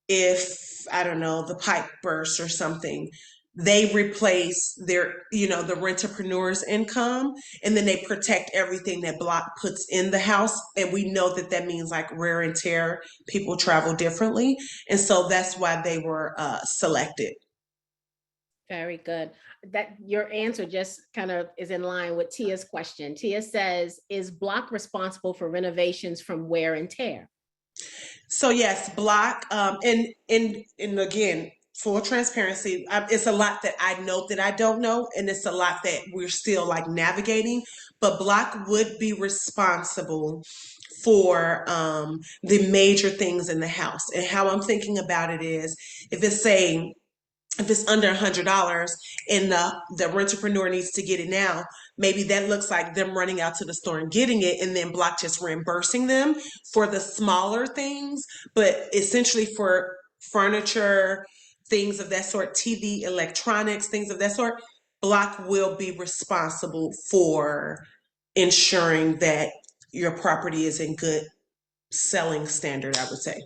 if, I don't know, the pipe bursts or something, they replace their, the renterpreneur's income, and then they protect everything that Block puts in the house. And we know that that means like wear and tear, people travel differently. And so that's why they were selected. Very good. That your answer just kind of is in line with Tia's question. Tia says, is Block responsible for renovations from wear and tear? So yes, Block, and again, full transparency, it's a lot that I know that I don't know, and it's a lot that we're still like navigating. But Block would be responsible for the major things in the house. And how I'm thinking about it is, if it's say if it's under $100 and the rentrepreneur needs to get it now, maybe that looks like them running out to the store and getting it, and then Block just reimbursing them for the smaller things. But essentially for furniture, things of that sort, TV, electronics, things of that sort, Block will be responsible for ensuring that your property is in good selling standard, I would say.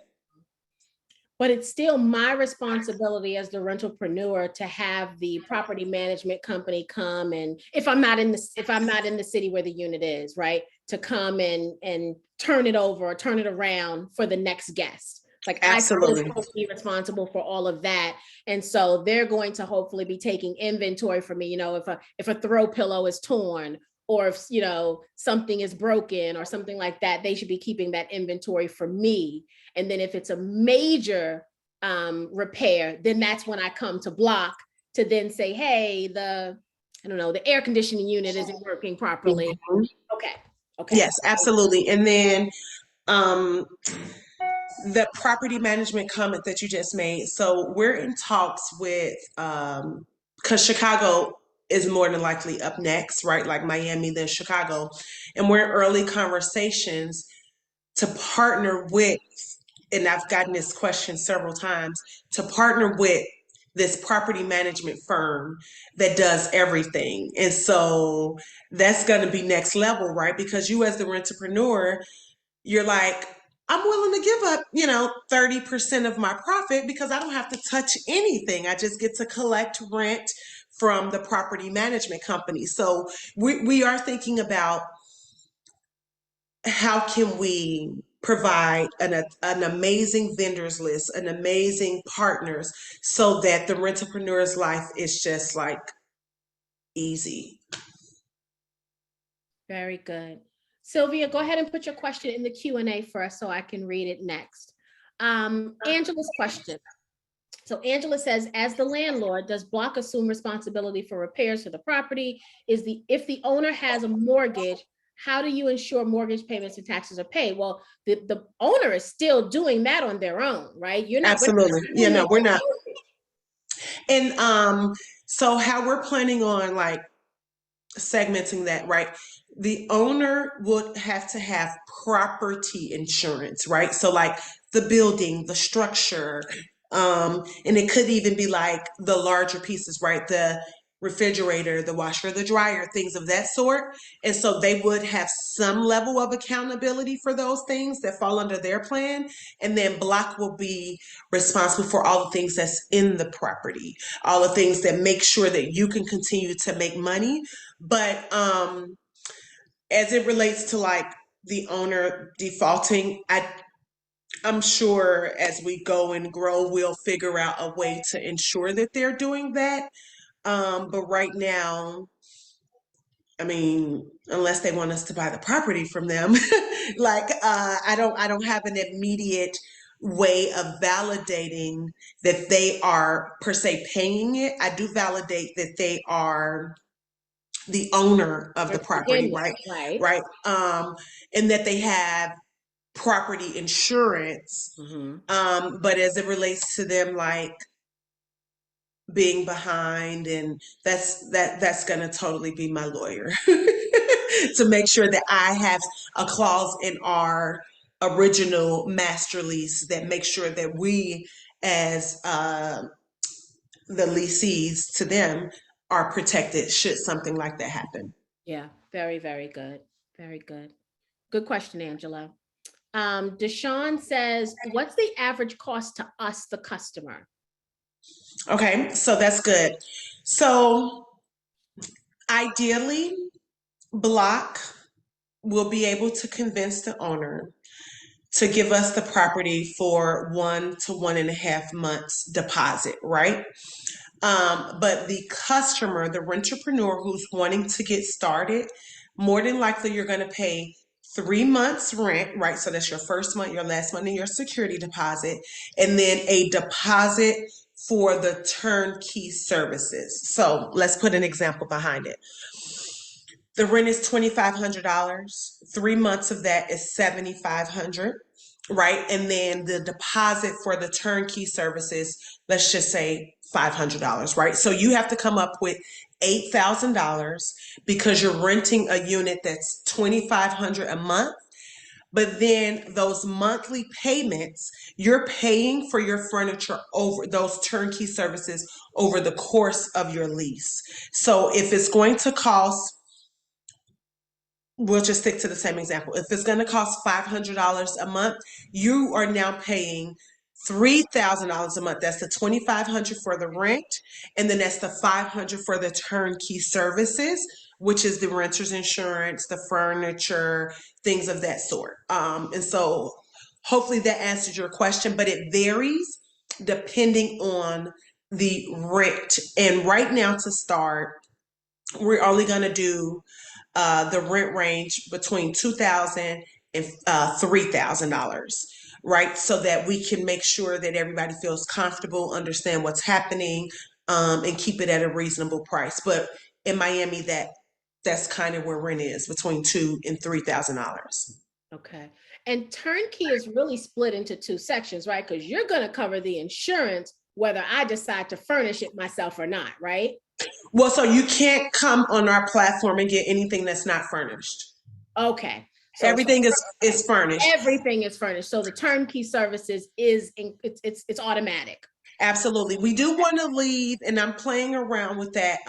But it's still my responsibility as the rentalpreneur to have the property management company come, and if I'm not in the city where the unit is, right, to come and turn it over or turn it around for the next guest. Like I Absolutely. still be responsible for all of that. And so they're going to hopefully be taking inventory for me, if a throw pillow is torn, or if something is broken or something like that, they should be keeping that inventory for me. And then if it's a major repair, then that's when I come to Block to then say, hey, the air conditioning unit isn't working properly. Mhm. Okay. Yes, absolutely. And then the property management comment that you just made. So we're in talks with, because Chicago is more than likely up next, right? Like Miami, then Chicago. And we're in early conversations to partner with, and I've gotten this question several times, to partner with this property management firm that does everything. And so that's going to be next level, right? Because you as the entrepreneur, you're like, I'm willing to give up, 30% of my profit because I don't have to touch anything. I just get to collect rent from the property management company. So we are thinking about how can we provide an amazing vendors list, an amazing partners, so that the rentepreneur's life is just like easy. Very good. Sylvia, go ahead and put your question in the Q&A first so I can read it next. Angela's question. So Angela says, as the landlord, does Block assume responsibility for repairs to the property? If the owner has a mortgage, how do you ensure mortgage payments and taxes are paid? Well, the owner is still doing that on their own, right? You're not. Absolutely. Yeah, no, we're not. And so how we're planning on like segmenting that, right? The owner would have to have property insurance, right? So like the building, the structure, and it could even be like the larger pieces, right? The refrigerator, the washer, the dryer, things of that sort. And so they would have some level of accountability for those things that fall under their plan. And then Block will be responsible for all the things that's in the property, all the things that make sure that you can continue to make money. But as it relates to like the owner defaulting, I'm sure as we go and grow, we'll figure out a way to ensure that they're doing that. But right now, I mean, unless they want us to buy the property from them, like I don't have an immediate way of validating that they are per se paying it. I do validate that they are the owner of the property, right? Right. Right. And that they have property insurance. But as it relates to them, like being behind, and that's going to totally be my lawyer to make sure that I have a clause in our original master lease that makes sure that we, as the leasees to them, are protected should something like that happen. Yeah, very, very good. Very good. Good question, Angela. Deshaun says, what's the average cost to us, the customer? Okay, so that's good. So ideally, Block will be able to convince the owner to give us the property for 1 to 1.5 months deposit, right? But the customer, the rentrepreneur who's wanting to get started, more than likely you're going to pay 3 months rent, right? So that's your first month, your last month, and your security deposit, and then a deposit for the turnkey services. So let's put an example behind it. The rent is $2,500. 3 months of that is $7,500, right? And then the deposit for the turnkey services, let's just say $500, right? So you have to come up with $8,000 because you're renting a unit that's $2,500 a month. But then those monthly payments, you're paying for your furniture over those turnkey services over the course of your lease. So if it's going to cost, we'll just stick to the same example. If it's going to cost $500 a month, you are now paying $3,000 a month. That's the $2,500 for the rent, and then that's the $500 for the turnkey services, which is the renter's insurance, the furniture, things of that sort. And so, hopefully, that answers your question. But it varies depending on the rent. And right now, to start, we're only going to do the rent range between $2,000 and $3,000, right? So that we can make sure that everybody feels comfortable, understand what's happening, and keep it at a reasonable price. But in Miami, that's kind of where rent is, between $2,000 and $3,000. Okay. And turnkey is really split into two sections, right? Because you're going to cover the insurance, whether I decide to furnish it myself or not, right? Well, so you can't come on our platform and get anything that's not furnished. Okay. So Everything is furnished. everything is furnished. So the turnkey services it's automatic. Absolutely. We do want to leave, and I'm playing around with that.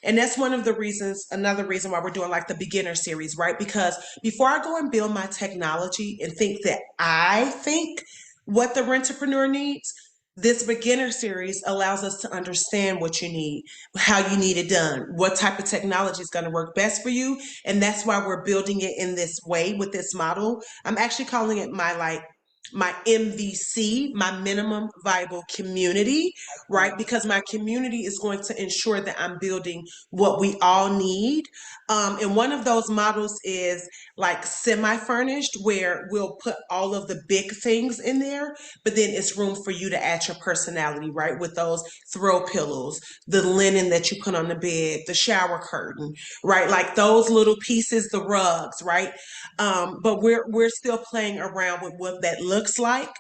And that's one of the reasons, another reason why we're doing like the beginner series, right? Because before I go and build my technology and think that I think what the rentrepreneur needs, this beginner series allows us to understand what you need, how you need it done, what type of technology is going to work best for you. And that's why we're building it in this way with this model. I'm actually calling it my MVC, my minimum viable community, right? Because my community is going to ensure that I'm building what we all need. And one of those models is like semi-furnished, where we'll put all of the big things in there, but then it's room for you to add your personality, right? With those throw pillows, the linen that you put on the bed, the shower curtain, right? Like those little pieces, the rugs, right? But we're still playing around with what that looks like.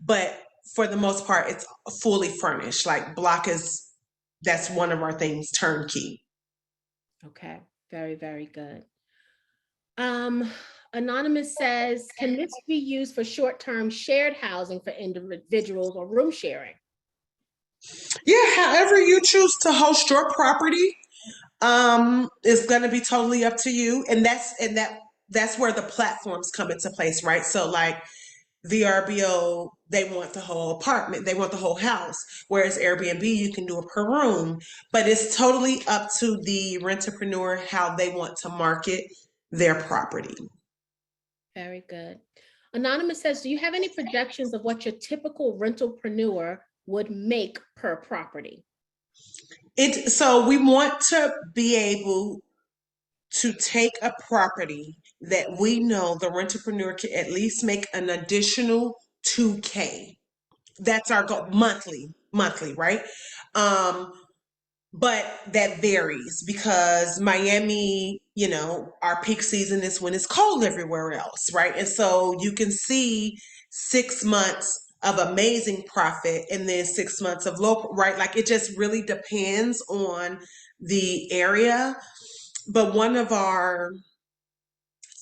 But for the most part, it's fully furnished. Like Block is, that's one of our things, turnkey. Okay. Very, very good. Um, Anonymous says, can this be used for short-term shared housing for individuals or room sharing? Yeah, however you choose to host your property, is going to be totally up to you. And that's where the platforms come into place, right? So like VRBO, they want the whole apartment, they want the whole house. Whereas Airbnb, you can do it per room. But it's totally up to the rentrepreneur how they want to market their property. Very good. Anonymous says, do you have any projections of what your typical rentalpreneur would make per property? So we want to be able to take a property that we know the rentrepreneur can at least make an additional 2K. That's our goal, monthly, right? But that varies because Miami, our peak season is when it's cold everywhere else, right? And so you can see 6 months of amazing profit and then 6 months of low, right? Like it just really depends on the area. But one of our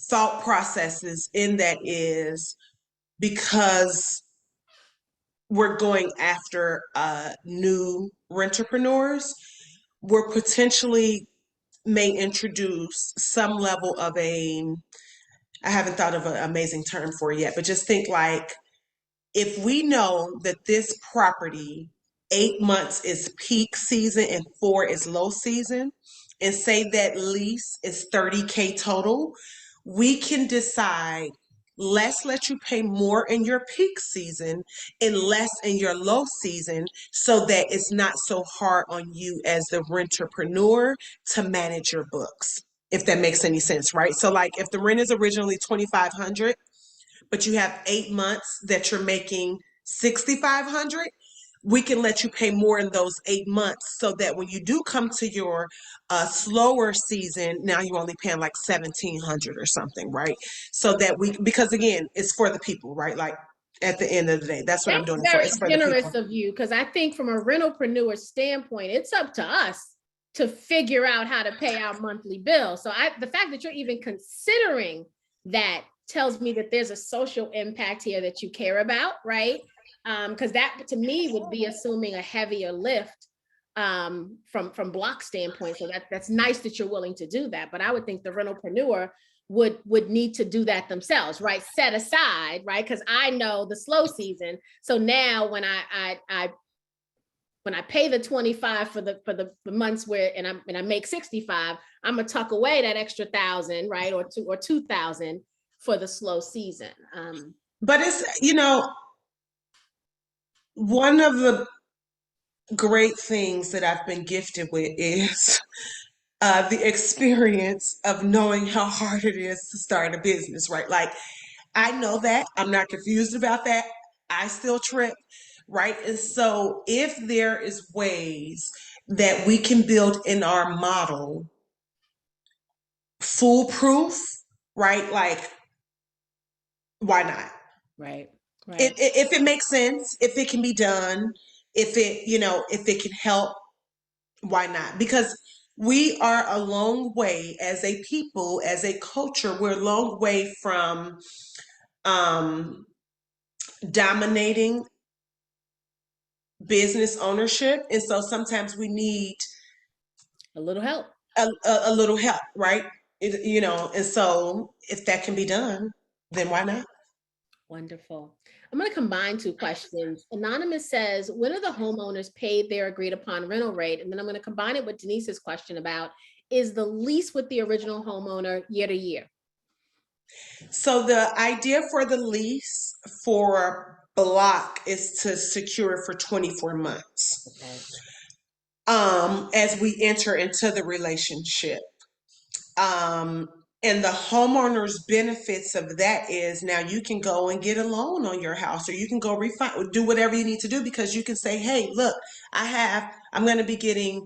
thought processes in that is because we're going after new rentrepreneurs, we're potentially may introduce some level of a, I haven't thought of an amazing term for it yet, but just think like if we know that this property, 8 months is peak season and 4 is low season, and say that lease is 30K total, we can decide, let's let you pay more in your peak season and less in your low season so that it's not so hard on you as the renterpreneur to manage your books. If that makes any sense, right? So like if the rent is originally 2,500, but you have 8 months that you're making 6,500, we can let you pay more in those 8 months so that when you do come to your slower season, now you're only paying like 1,700 or something, right? So that we, because again, it's for the people, right? Like at the end of the day, that's what I'm That's doing it for. very It's for the generous people. of you, because I think from a rentalpreneur standpoint, it's up to us to figure out how to pay our monthly bill. So the fact that you're even considering that tells me that there's a social impact here that you care about, right? Because that to me would be assuming a heavier lift from block standpoint. So that's nice that you're willing to do that. But I would think the rentalpreneur would need to do that themselves, right? Set aside, right? Because I know the slow season. So now when I pay the 25 for the months where and I make 65, I'm gonna tuck away that extra 1,000, right? Or 2,000 for the slow season. But it's, one of the great things that I've been gifted with is the experience of knowing how hard it is to start a business, right? Like, I know that. I'm not confused about that. I still trip, right? And so, if there is ways that we can build in our model foolproof, right? Like, why not? Right, If, right. if it makes sense, if it can be done, if it can help, why not? Because we are a long way as a people, as a culture, we're a long way from um, dominating business ownership. And so sometimes we need A little help. a little help, right? And so if that can be done, then why not? Wonderful. I'm going to combine two questions. Anonymous says, when are the homeowners paid their agreed upon rental rate? And then I'm going to combine it with Denise's question about, is the lease with the original homeowner year to year? So the idea for the lease for block is to secure it for 24 months. Okay. As we enter into the relationship. Um, and the homeowner's benefits of that is now you can go and get a loan on your house, or you can go do whatever you need to do, because you can say, hey, look, I'm going to be getting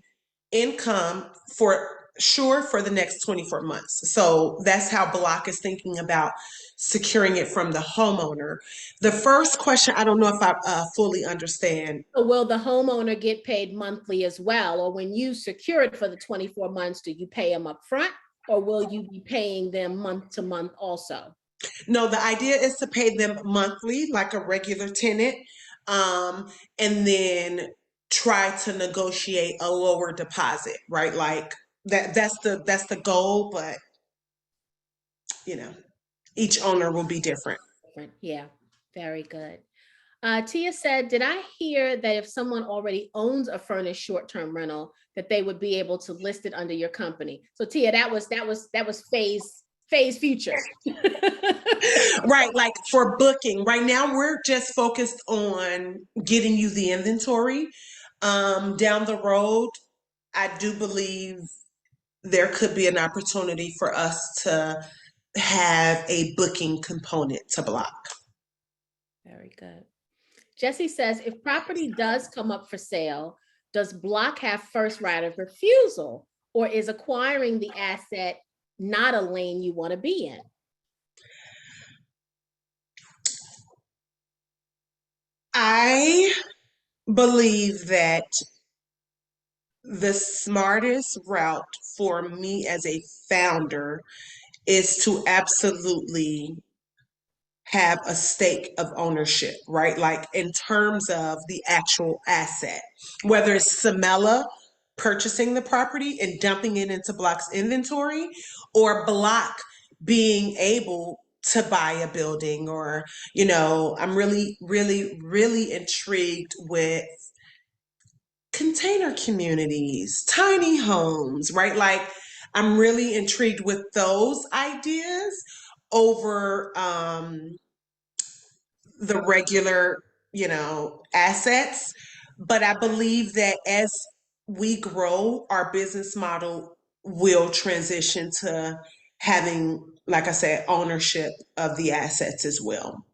income for sure for the next 24 months. So that's how Block is thinking about securing it from the homeowner. The first question, I don't know if I fully understand. So will the homeowner get paid monthly as well? Or when you secure it for the 24 months, do you pay them up front? Or will you be paying them month to month also? No, the idea is to pay them monthly like a regular tenant, and then try to negotiate a lower deposit, right? Like that's the goal, but you know, each owner will be different. Different. Yeah, very good. Tia said, did I hear that if someone already owns a furnished short-term rental, that they would be able to list it under your company? So Tia, that was phase future. Right, like for booking. Right now we're just focused on getting you the inventory. Down the road, I do believe there could be an opportunity for us to have a booking component to Block. Very good. Jesse says, if property does come up for sale, does Block have first right of refusal, or is acquiring the asset not a lane you want to be in? I believe that the smartest route for me as a founder is to absolutely have a stake of ownership, right? Like in terms of the actual asset, whether it's Samela purchasing the property and dumping it into Block's inventory, or Block being able to buy a building, or, I'm really, really, really intrigued with container communities, tiny homes, right? Like, I'm really intrigued with those ideas over the regular, assets. But I believe that as we grow, our business model will transition to having, like I said, ownership of the assets as well.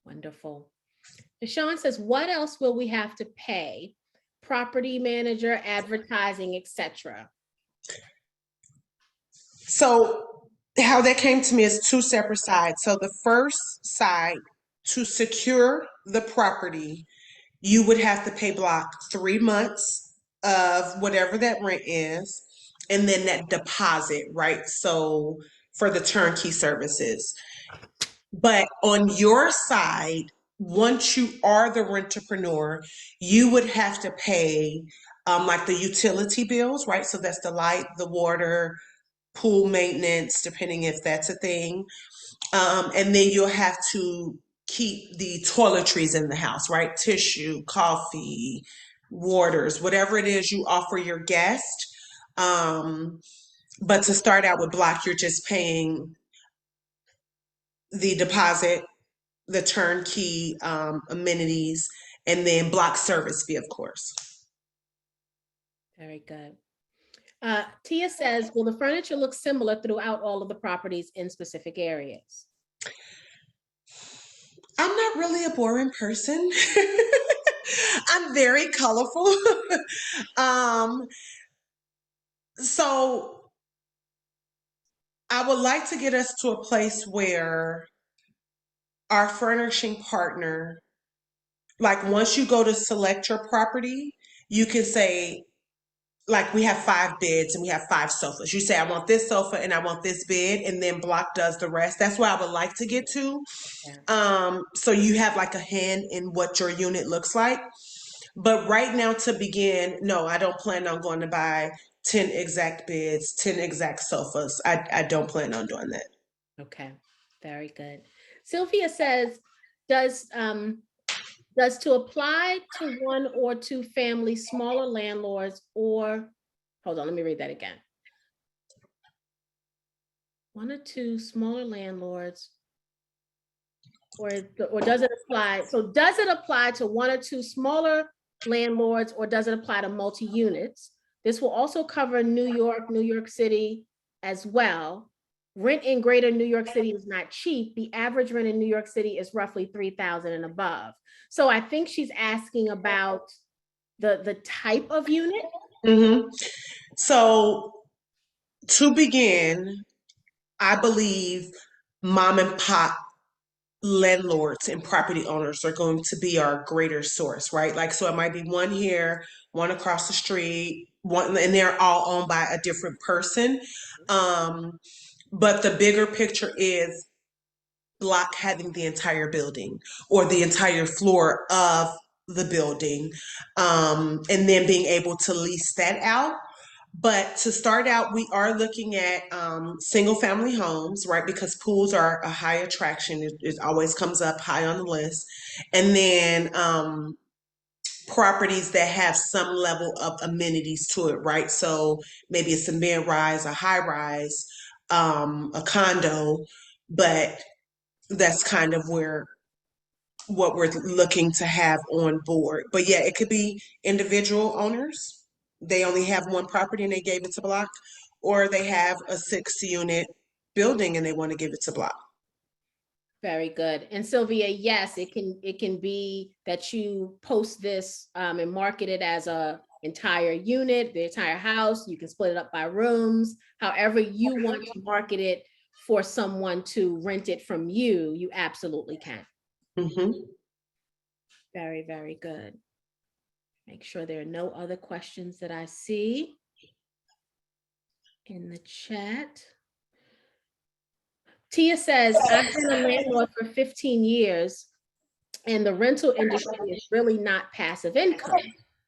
Wonderful. Deshaun says, what else will we have to pay? Property manager, advertising, etc. So how that came to me is two separate sides. So the first side, to secure the property, you would have to pay Block 3 months of whatever that rent is, and then that deposit, right? So for the turnkey services. But on your side, once you are the rentrepreneur, you would have to pay like the utility bills, right? So that's the light, the water, pool maintenance, depending if that's a thing. And then you'll have to keep the toiletries in the house, right? Tissue, coffee, waters, whatever it is you offer your guest. But to start out with Block, you're just paying the deposit, the turnkey amenities, and then Block service fee, of course. Very good. Tia says, will the furniture look similar throughout all of the properties in specific areas? I'm not really a boring person. I'm very colorful. So I would like to get us to a place where our furnishing partner, like once you go to select your property, you can say, like, we have 5 beds and we have 5 sofas. You say, I want this sofa and I want this bed, and then Block does the rest. That's where I would like to get to. So you have like a hand in what your unit looks like. But right now, to begin, no, I don't plan on going to buy 10 exact beds, 10 exact sofas. I don't plan on doing that. Okay, very good. Sylvia says, does to apply to one or two family smaller landlords, or hold on, let me read that again. One or two smaller landlords, or does it apply? So does it apply to one or two smaller landlords, or does it apply to multi-units? This will also cover New York City as well. Rent in greater New York City is not cheap. The average rent in New York City is roughly $3,000 and above. So I think she's asking about the type of unit. Mm-hmm. So to begin, I believe mom and pop landlords and property owners are going to be our greater source, right? Like, so it might be one here, one across the street, one, and they're all owned by a different person. But the bigger picture is Block having the entire building or the entire floor of the building, and then being able to lease that out. But to start out, we are looking at single family homes, right? Because pools are a high attraction. It always comes up high on the list. And then properties that have some level of amenities to it, right? So maybe it's a mid-rise, a high-rise, a condo, but that's kind of what we're looking to have on board. But yeah, it could be individual owners. They only have one property and they gave it to Block, or they have a 6-unit building and they want to give it to Block. Very good. And Sylvia, yes, it can be that you post this and market it as a entire unit, the entire house. You can split it up by rooms, however you want to market it for someone to rent it from you, you absolutely can. Mm-hmm. Very, very good. Make sure there are no other questions that I see in the chat. Tia says, I've been a landlord for 15 years and the rental industry is really not passive income.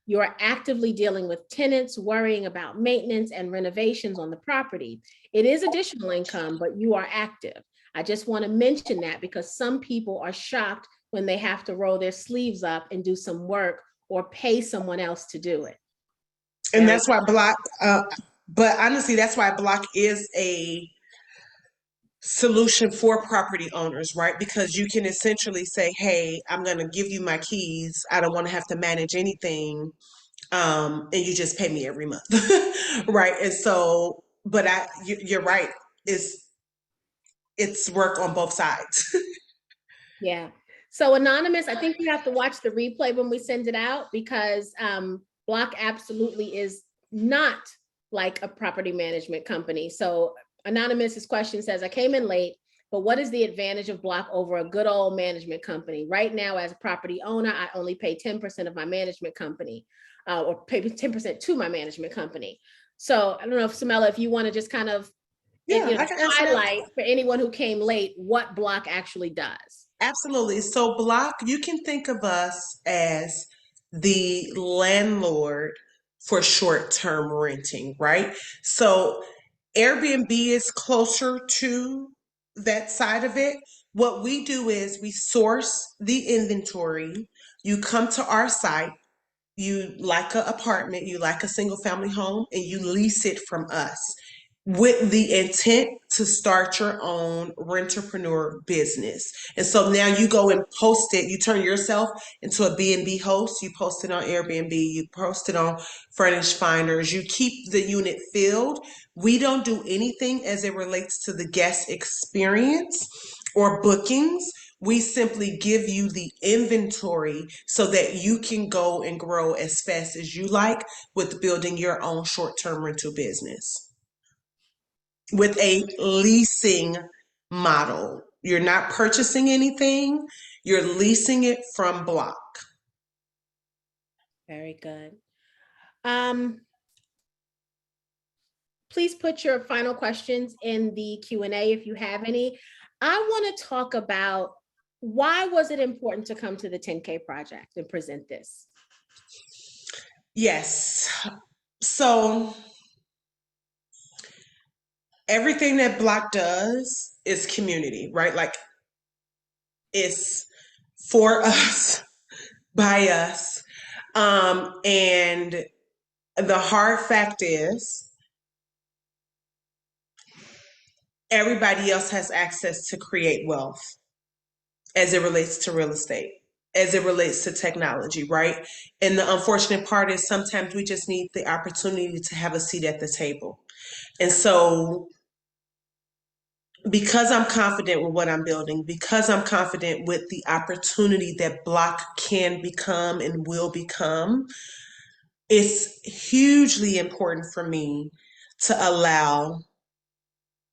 You are actively dealing with tenants, worrying about maintenance and renovations on the property. It is additional income, but you are active. I just want to mention that because some people are shocked when they have to roll their sleeves up and do some work or pay someone else to do it. And that's why Block, but honestly, that's why Block is a solution for property owners, right? Because you can essentially say, hey, I'm going to give you my keys. I don't want to have to manage anything. And you just pay me every month. Right. And so, but you're right. It's work on both sides. Yeah. So Anonymous, I think you have to watch the replay when we send it out because Block absolutely is not like a property management company. So Anonymous's question says, I came in late, but what is the advantage of Block over a good old management company? Right now, as a property owner, I only pay 10% of my management company or pay 10% to my management company. So I don't know if Samela, if you want to just kind of I can answer highlight for anyone who came late what Block actually does. Absolutely. So Block, you can think of us as the landlord for short-term renting, right? So Airbnb is closer to that side of it. What we do is we source the inventory. You come to our site, you like an apartment, you like a single family home, and you lease it from us with the intent to start your own rentrepreneur business. And so now you go and post it, you turn yourself into a B&B host, you post it on Airbnb, you post it on Furnish Finders, you keep the unit filled. We don't do anything as it relates to the guest experience or bookings. We simply give you the inventory so that you can go and grow as fast as you like with building your own short-term rental business with a leasing model. You're not purchasing anything, you're leasing it from Block. Very good. Please put your final questions in the Q&A if you have any. I want to talk about why was it important to come to the 10K project and present this? Yes. So everything that Block does is community, right? Like it's for us, by us. And the hard fact is everybody else has access to create wealth as it relates to real estate, as it relates to technology, right? And the unfortunate part is sometimes we just need the opportunity to have a seat at the table. And so because I'm confident with what I'm building, because I'm confident with the opportunity that Block can become and will become, it's hugely important for me to allow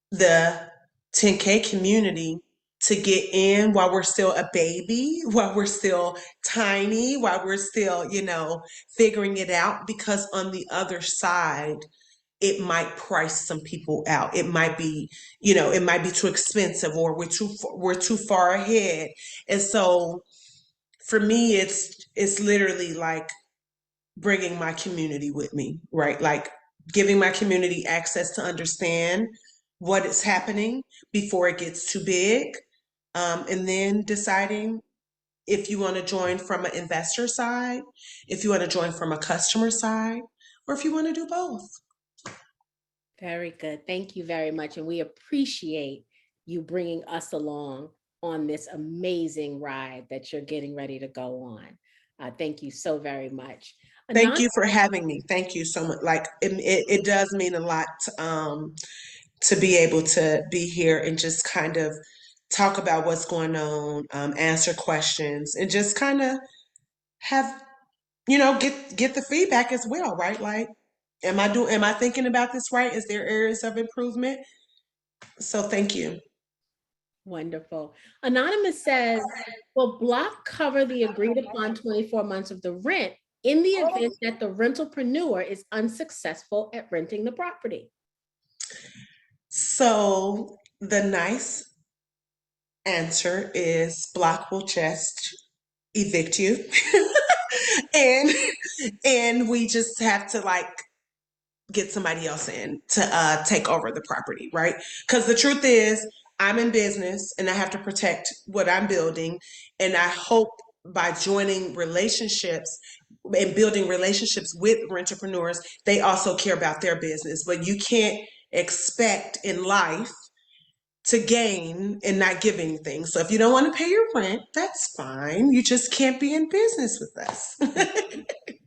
the 10K community to get in while we're still a baby, while we're still tiny, while we're still, figuring it out, because on the other side, it might price some people out. It might be, it might be too expensive, or we're too far ahead. And so for me, it's literally like bringing my community with me, right? Like giving my community access to understand what is happening before it gets too big. And then deciding if you want to join from an investor side, if you want to join from a customer side, or if you want to do both. Very good. Thank you very much. And we appreciate you bringing us along on this amazing ride that you're getting ready to go on. Thank you so very much. Thank you for having me. Thank you so much. Like it does mean a lot to be able to be here and just kind of talk about what's going on, answer questions, and just kind of have, get the feedback as well, right? Like, am I thinking about this right? Is there areas of improvement? So thank you. Wonderful. Anonymous says, will Block cover the agreed upon 24 months of the rent in the event that the rentalpreneur is unsuccessful at renting the property? So the nice answer is Block will just evict you. and and we just have to like get somebody else in to take over the property, right? Because the truth is I'm in business and I have to protect what I'm building. And I hope by joining relationships and building relationships with entrepreneurs, they also care about their business. But you can't expect in life to gain and not give anything. So if you don't want to pay your rent, that's fine. You just can't be in business with us.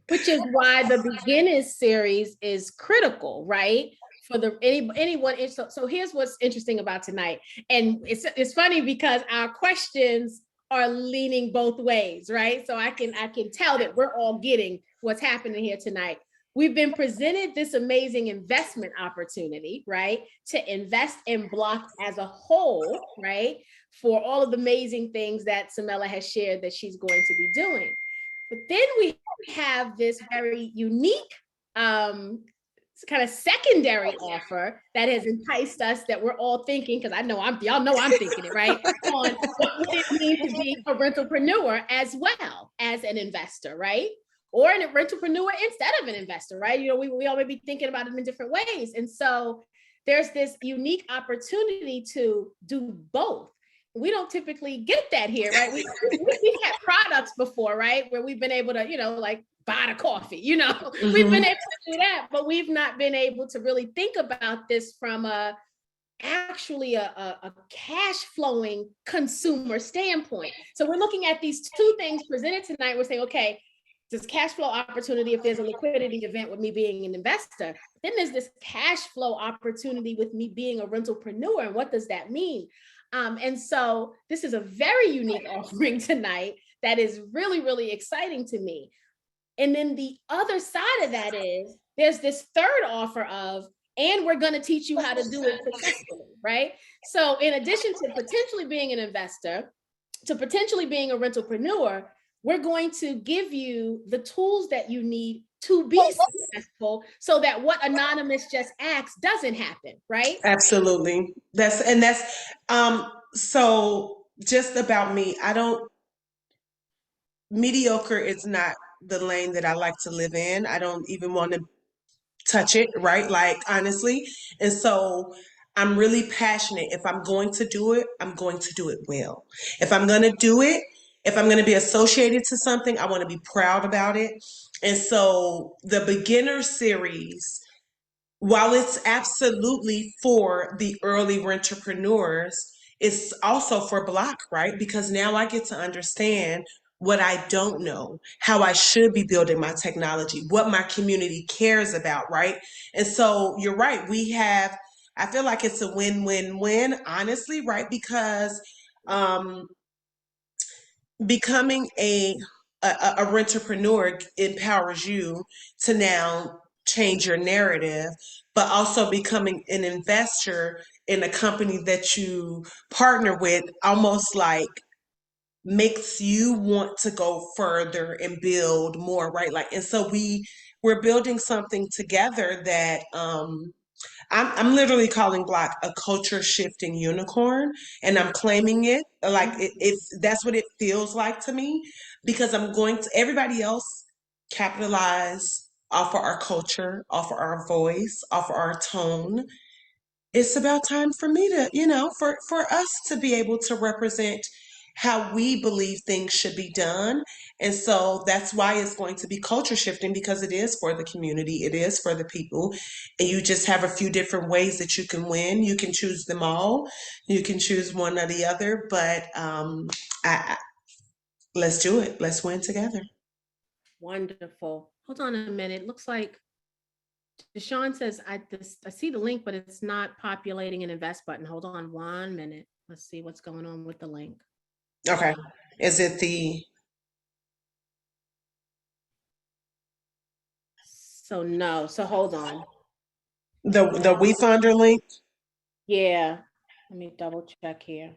Which is why the beginners series is critical, right? For the anyone. So here's what's interesting about tonight, and it's funny because our questions are leaning both ways, right? So I can tell that we're all getting what's happening here tonight. We've been presented this amazing investment opportunity, right? To invest in Block as a whole, right? For all of the amazing things that Samela has shared that she's going to be doing. But then we have this very unique kind of secondary offer that has enticed us, that we're all thinking, because y'all know I'm thinking it, right? On what would it mean to be a rentalpreneur as well as an investor, right? Or a rentalpreneur instead of an investor, right? You know, we all may be thinking about it in different ways. And so there's this unique opportunity to do both. We don't typically get that here, right? We've had products before, right? Where we've been able to, like buy the coffee, mm-hmm. We've been able to do that, but we've not been able to really think about this from actually a cash flowing consumer standpoint. So we're looking at these two things presented tonight. We're saying, okay, this cash flow opportunity if there's a liquidity event with me being an investor. Then there's this cash flow opportunity with me being a rentalpreneur. And what does that mean? And so this is a very unique offering tonight that is really, really exciting to me. And then the other side of that is there's this third offer of, and we're going to teach you how to do it successfully, right? So in addition to potentially being an investor, to potentially being a rentalpreneur, we're going to give you the tools that you need to be successful so that what Anonymous just asked doesn't happen, right? Absolutely. So just about me, mediocre is not the lane that I like to live in. I don't even want to touch it, right? Like, honestly. And so I'm really passionate. If I'm going to do it, I'm going to do it well. If I'm going to do it, if I'm going to be associated to something, I want to be proud about it. And so the beginner series, while it's absolutely for the early entrepreneurs, it's also for Block, right? Because now I get to understand what I don't know, how I should be building my technology, what my community cares about, right? And so you're right. I feel like it's a win-win-win, honestly, right? Because becoming a rentrepreneur empowers you to now change your narrative, but also becoming an investor in a company that you partner with almost like makes you want to go further and build more, right? Like, and so we're building something together that I'm literally calling Block a culture shifting unicorn, and I'm claiming it like it's that's what it feels like to me, because I'm going to everybody else capitalize off of our culture, off of our voice, off of our tone. It's about time for me to, for us to be able to represent how we believe things should be done. And so that's why it's going to be culture shifting, because it is for the community, it is for the people. And you just have a few different ways that you can win. You can choose them all, you can choose one or the other, but let's do it. Let's win together. Wonderful. Hold on a minute. Looks like Deshaun says, I see the link, but it's not populating an invest button. Hold on 1 minute. Let's see what's going on with the link. Okay. Is it the... So no. So hold on. The WeFunder link? Yeah. Let me double check here.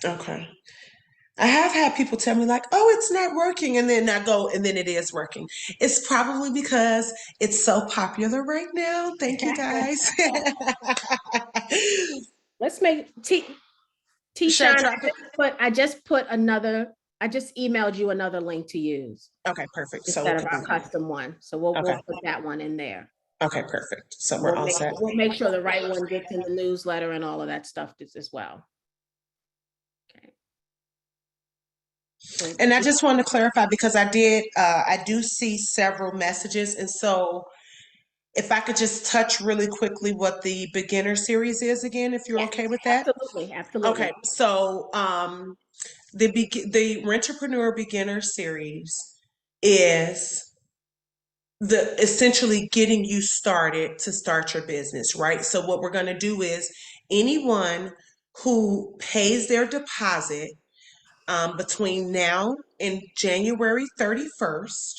Okay. I have had people tell me like, oh, it's not working. And then I go, and then it is working. It's probably because it's so popular right now. Thank you, guys. Let's make T-Shine. I just emailed you another link to use. Okay, perfect. Instead of our custom one. So we'll put that one in there. Okay, perfect. So we're all set. We'll make sure the right one gets in the newsletter and all of that stuff as well. And I just want to clarify because I do see several messages. And so if I could just touch really quickly what the beginner series is again, if you're Yes, okay with that. absolutely, absolutely. Okay, so the Rentrepreneur Beginner Series is the essentially getting you started to start your business, right? So what we're going to do is anyone who pays their deposit between now and January 31st,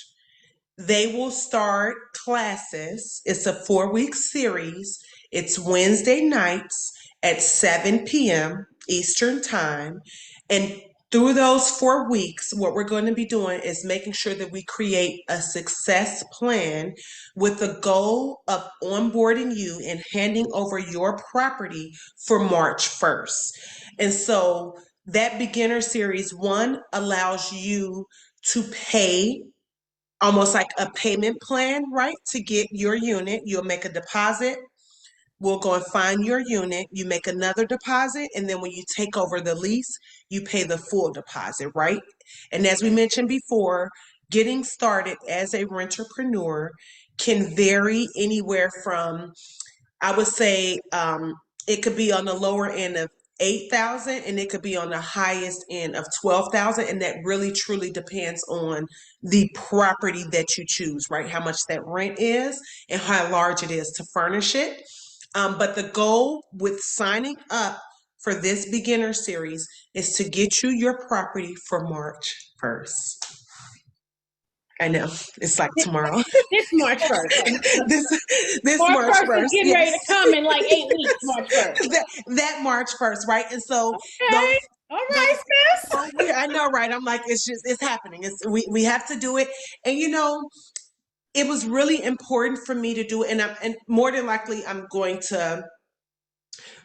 they will start classes. It's a 4-week series. It's Wednesday nights at 7 p.m. Eastern Time. And through those 4 weeks, what we're going to be doing is making sure that we create a success plan with the goal of onboarding you and handing over your property for March 1st. And so that beginner series one allows you to pay almost like a payment plan, right? To get your unit, you'll make a deposit. We'll go and find your unit. You make another deposit. And then when you take over the lease, you pay the full deposit, right? And as we mentioned before, getting started as a rentrepreneur can vary anywhere from, I would say, it could be on the lower end of 8,000 and it could be on the highest end of 12,000, and that really truly depends on the property that you choose, right? How much that rent is and how large it is to furnish it. But the goal with signing up for this beginner series is to get you your property for March 1st. I know it's like tomorrow. This March 1st. this this March March 1st is 1st, getting ready yes. to come in like 8 weeks, March 1st. that March 1st, right? And so those Okay. All right, those sis. I know, right? I'm like, it's happening. We have to do it. And it was really important for me to do it. And more than likely I'm going to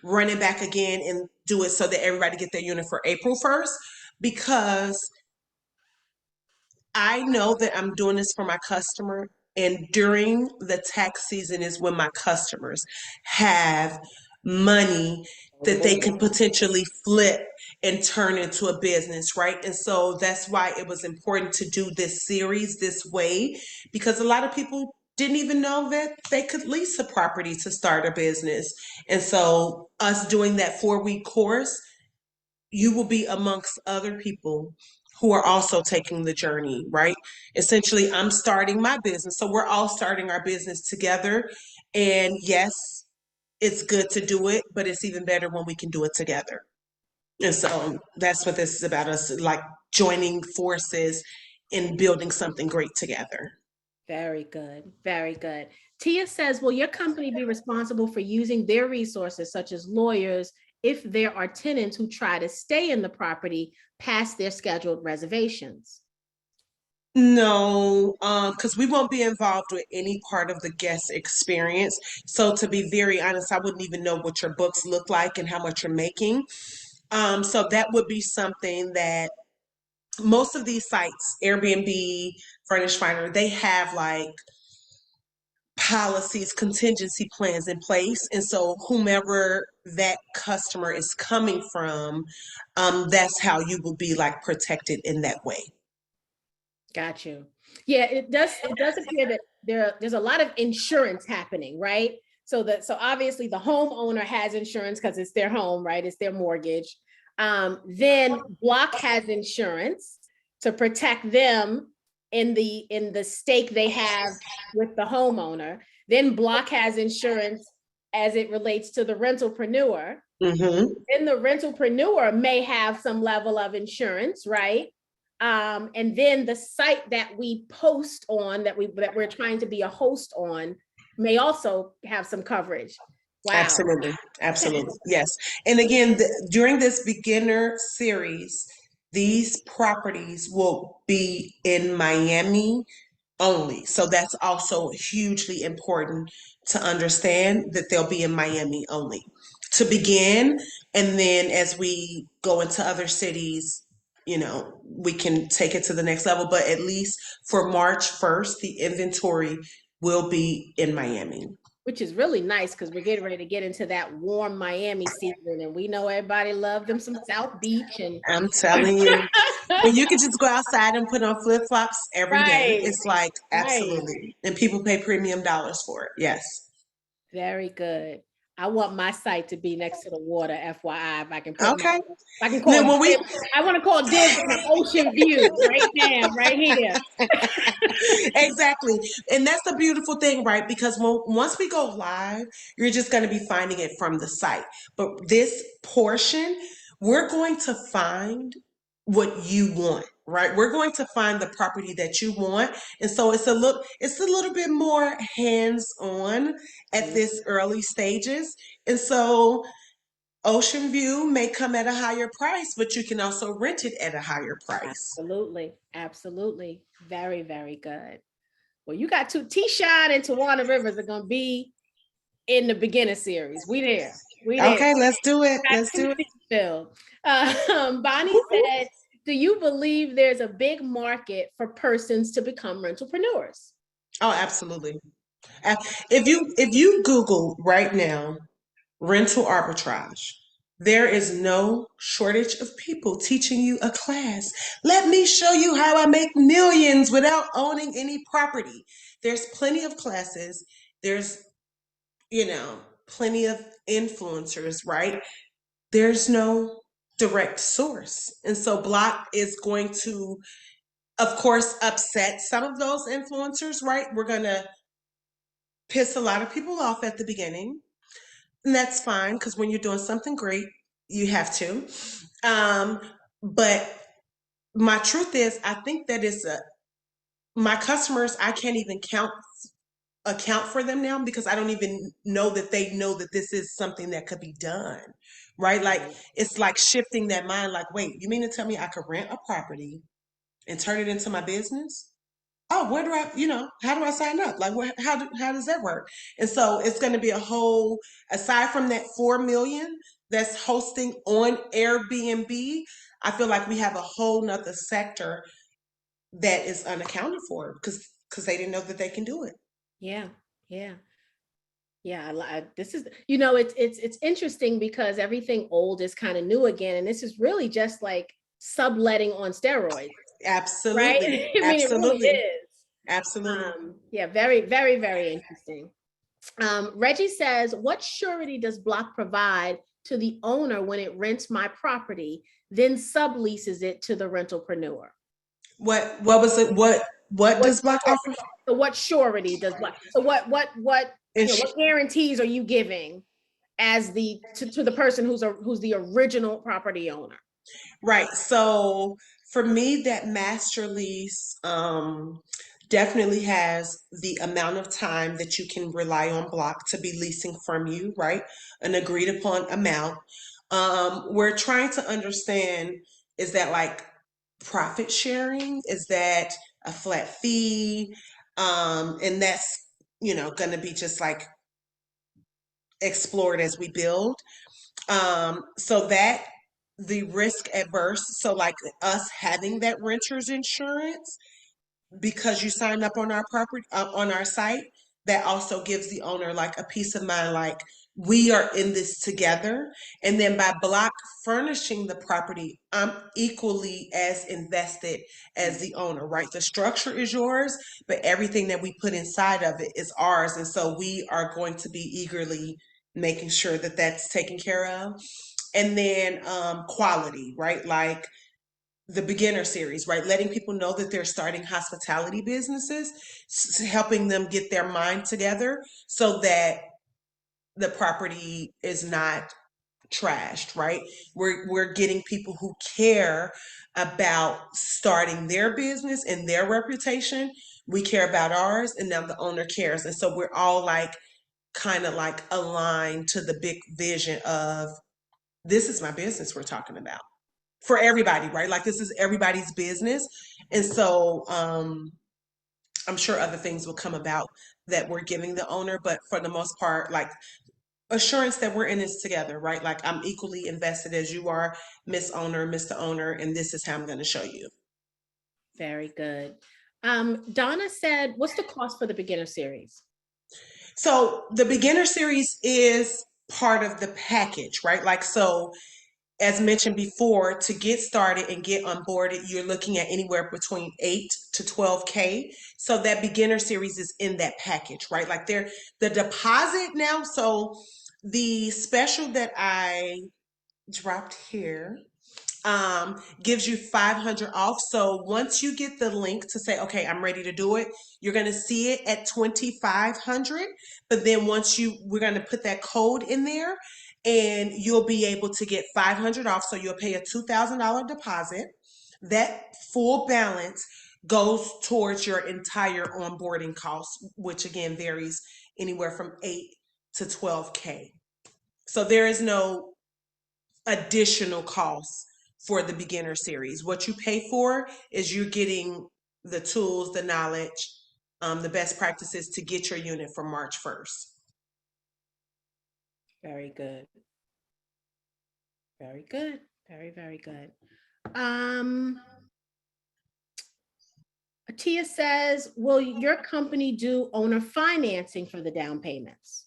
run it back again and do it so that everybody get their unit for April 1st, because I know that I'm doing this for my customer, and during the tax season is when my customers have money that they can potentially flip and turn into a business, right? And so that's why it was important to do this series this way, because a lot of people didn't even know that they could lease a property to start a business. And so us doing that 4-week course, you will be amongst other people who are also taking the journey, right? Essentially, I'm starting my business. So we're all starting our business together. And yes, it's good to do it, but it's even better when we can do it together. And so that's what this is about, us like joining forces and building something great together. Very good. Very good. Tia says, will your company be responsible for using their resources, such as lawyers, if there are tenants who try to stay in the property past their scheduled reservations? No, because we won't be involved with any part of the guest experience. So to be very honest, I wouldn't even know what your books look like and how much you're making. So that would be something that most of these sites, Airbnb, Furnish Finder, they have like policies, contingency plans in place. And so whomever that customer is coming from, that's how you will be like protected in that way. Got you. Yeah, it does appear that there's a lot of insurance happening, right? So obviously the homeowner has insurance because it's their home, right? It's their mortgage. Then Block has insurance to protect them in the stake they have with the homeowner. Then Block has insurance as it relates to the rentalpreneur. Mm-hmm. Then the rentalpreneur may have some level of insurance, right? And then the site that we post on, that we're trying to be a host on, may also have some coverage. Wow. Absolutely. Absolutely. Yes. And again, during this beginner series, these properties will be in Miami only. So that's also hugely important to understand, that they'll be in Miami only to begin. And then as we go into other cities, we can take it to the next level. But at least for March 1st, the inventory will be in Miami. which is really nice because we're getting ready to get into that warm Miami season, and we know everybody loves them some South Beach. And I'm telling you, when you can just go outside and put on flip-flops every day, right, it's like right, absolutely. And people pay premium dollars for it. Yes. very good. I want my site to be next to the water, FYI. If I can put Okay. I can call Then when we dibs. I want to call dibs on an ocean view right now, right here. exactly. And that's the beautiful thing, right? Because once we go live, you're just going to be finding it from the site. But this portion, we're going to find what you want, right? We're going to find the property that you want. And so it's a little bit more hands-on at this early stages. And so Ocean View may come at a higher price, but you can also rent it at a higher price. Absolutely. Absolutely. Very, very good. Well, you got two, T-Shine and Tawana Rivers are going to be in the beginner series. We there. We there. Okay, let's do it. Got Let's two do it. seats filled. Bonnie said, do you believe there's a big market for persons to become rentalpreneurs? Oh, absolutely. If you Google right now rental arbitrage, there is no shortage of people teaching you a class. Let me show you how I make millions without owning any property. There's plenty of classes. There's, plenty of influencers, right? There's no direct source. And so Block is going to, of course, upset some of those influencers, right? We're going to piss a lot of people off at the beginning. And that's fine because when you're doing something great, you have to. But my truth is, I think that my customers, I can't even account for them now because I don't even know that they know that this is something that could be done. Right? Like it's like shifting that mind, like, wait, you mean to tell me I could rent a property and turn it into my business? Oh, where do how do I sign up? Like, how does that work? And so it's going to be a whole, aside from that 4 million that's hosting on Airbnb, I feel like we have a whole nother sector that is unaccounted for because they didn't know that they can do it. Yeah, yeah. Yeah, this is, it's interesting because everything old is kind of new again, and this is really just like subletting on steroids, right? Absolutely. I mean, it really Absolutely. is. Absolutely. Yeah, very, very, very interesting. Reggie says, what surety does Block provide to the owner when it rents my property, then subleases it to the rentalpreneur? What was it? What does Block offer? So what surety does Block? So what Ins- what guarantees are you giving as to the person who's the original property owner? Right. So for me, that master lease definitely has the amount of time that you can rely on Block to be leasing from you, right? An agreed upon amount. We're trying to understand, is that like profit sharing? Is that a flat fee? And that's, going to be just like explored as we build. So that the risk adverse, so like us having that renter's insurance, because you signed up on our property, on our site, that also gives the owner like a peace of mind, like we are in this together. And then by Block furnishing the property, I'm equally as invested as the owner, right? The structure is yours, but everything that we put inside of it is ours. And so we are going to be eagerly making sure that that's taken care of. And then quality, right? Like the beginner series, right? Letting people know that they're starting hospitality businesses, helping them get their mind together so that the property is not trashed, right? We're getting people who care about starting their business and their reputation. We care about ours, and now the owner cares. And so we're all like kind of like aligned to the big vision of this is my business we're talking about for everybody, right? Like this is everybody's business. And so I'm sure other things will come about that we're giving the owner, but for the most part, like assurance that we're in this together, right? Like I'm equally invested as you are, Miss Owner, Mr. Owner, and this is how I'm going to show you. Very good. Donna said, what's the cost for the beginner series? So the beginner series is part of the package, right? Like, so as mentioned before, to get started and get onboarded, you're looking at anywhere between 8 to 12K. So that beginner series is in that package, right? Like the deposit now. So the special that I dropped here gives you 500 off. So once you get the link to say, okay, I'm ready to do it, you're going to see it at 2,500. But then we're going to put that code in there and you'll be able to get 500 off. So you'll pay a $2,000 deposit. That full balance goes towards your entire onboarding cost, which again varies anywhere from 8 to 12K. So there is no additional costs for the beginner series. What you pay for is you're getting the tools, the knowledge, the best practices to get your unit for March 1st. Very good. Very good. Very, very good. Tia says, will your company do owner financing for the down payments?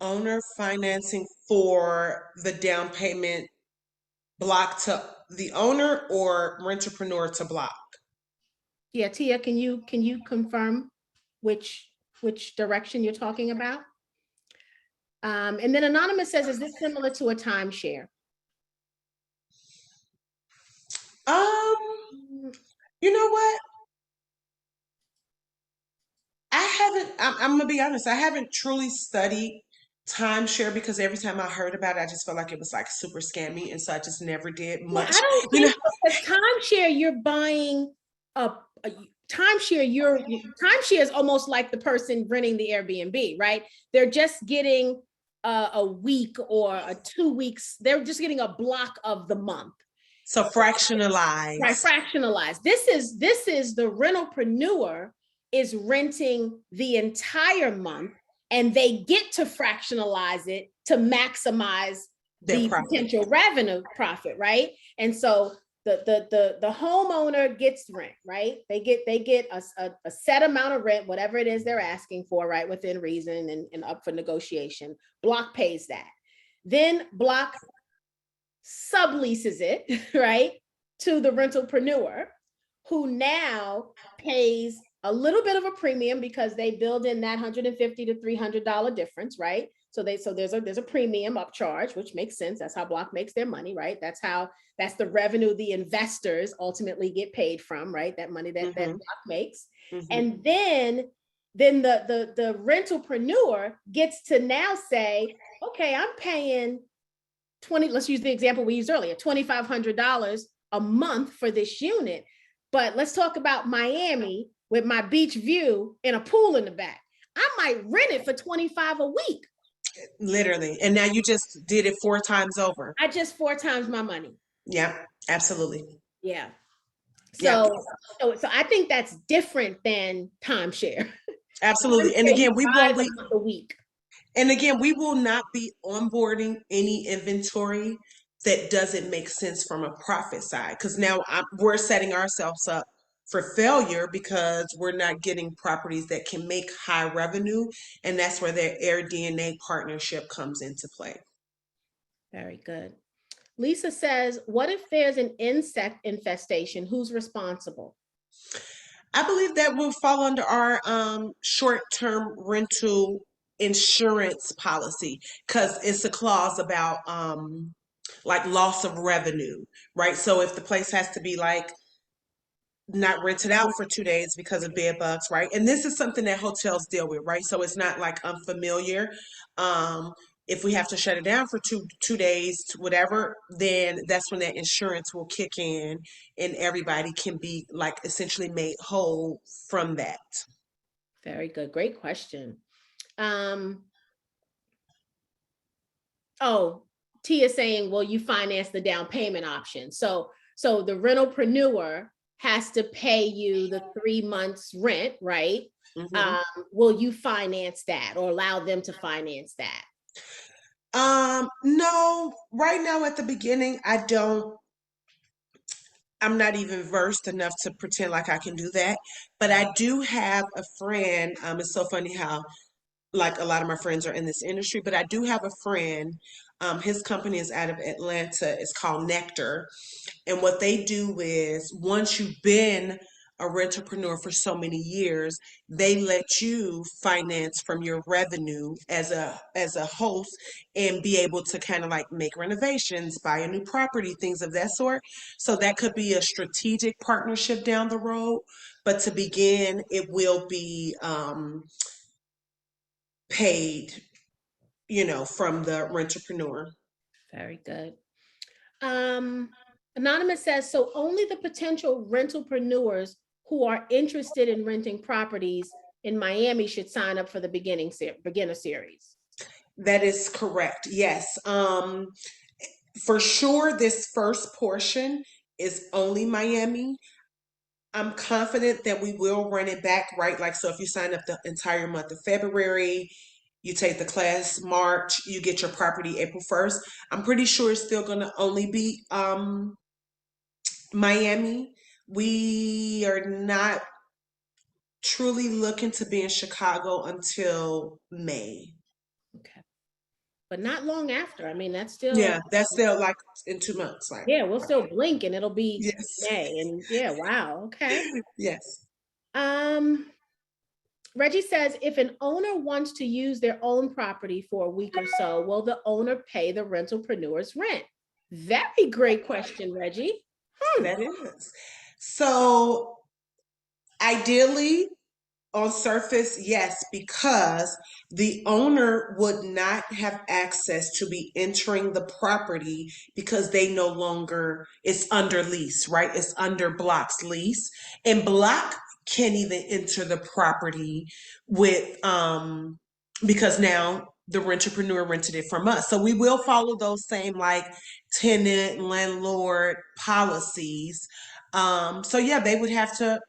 Owner financing for the down payment block to the owner or rentrepreneur to block? Yeah, Tia, can you confirm which direction you're talking about? And then Anonymous says, is this similar to a timeshare? You know what? I'm gonna be honest, I haven't truly studied timeshare because every time I heard about it, I just felt like it was like super scammy. And so I just never did Well, much, I don't you know. think so, because timeshare, you're buying a timeshare, timeshare is almost like the person renting the Airbnb, right? They're just getting a week or 2 weeks. They're just getting a block of the month. So fractionalized. Right, fractionalized. This is the rentalpreneur is renting the entire month and they get to fractionalize it to maximize the potential revenue profit, right? And so the homeowner gets rent, right? They get a set amount of rent, whatever it is they're asking for, right, within reason and up for negotiation. Block pays that. Then Block subleases it, right, to the rentalpreneur, who now pays a little bit of a premium because they build in that $150 to $300 difference, right? So there's a premium upcharge, which makes sense. That's how Block makes their money, right? That's the revenue the investors ultimately get paid from, right? That money that Block makes. And then the rentalpreneur gets to now say, okay, I'm paying let's use the example we used earlier, $2,500 a month for this unit. But let's talk about Miami with my beach view and a pool in the back. I might rent it for $25 a week. Literally. And now you just did it 4 times over. I just 4 times my money. Yeah, absolutely. Yeah. So I think that's different than timeshare. Absolutely. And again, we a week. And again, we will not be onboarding any inventory that doesn't make sense from a profit side, because now we're setting ourselves up for failure because we're not getting properties that can make high revenue. And that's where their AirDNA partnership comes into play. Very good. Lisa says, what if there's an insect infestation? Who's responsible? I believe that will fall under our short-term rental insurance policy, because it's a clause about like loss of revenue, right? So if the place has to be like not rented out for 2 days because of bed bugs, right? And this is something that hotels deal with, right? So it's not like unfamiliar. If we have to shut it down for two days, whatever, then that's when that insurance will kick in and everybody can be like essentially made whole from that. Very good. Great question. Tia saying, well, you finance the down payment option. So the rentalpreneur has to pay you the 3 months rent, right? Will you finance that or allow them to finance that? No, right now at the beginning, I'm not even versed enough to pretend like I can do that, but I do have a friend. It's so funny how like a lot of my friends are in this industry, but I do have a friend. His company is out of Atlanta. It's called Nectar. And what they do is once you've been a rentrepreneur for so many years, they let you finance from your revenue as a host and be able to kind of like make renovations, buy a new property, things of that sort. So that could be a strategic partnership down the road. But to begin, it will be paid, from the rentrepreneur. Very good. Anonymous says, so only the potential rentalpreneurs who are interested in renting properties in Miami should sign up for the beginner series. That is correct. Yes. For sure, this first portion is only Miami. I'm confident that we will run it back, right? Like, so if you sign up the entire month of February, you take the class March, you get your property April 1st. I'm pretty sure it's still going to only be Miami. We are not truly looking to be in Chicago until May. Okay. But not long after. I mean, that's still, Yeah, that's still like in 2 months. Like, yeah, we'll still blink and it'll be yes, May. And yeah, wow. Okay. yes. Um, Reggie says, if an owner wants to use their own property for a week or so, will the owner pay the rentalpreneur's rent? Very great question, Reggie. That is. So ideally, on surface, yes, because the owner would not have access to be entering the property because they no longer, it's under lease, right? It's under Block's lease. And Block can't even enter the property with because now the rentrepreneur rented it from us. So we will follow those same like tenant landlord policies. So yeah, they would have to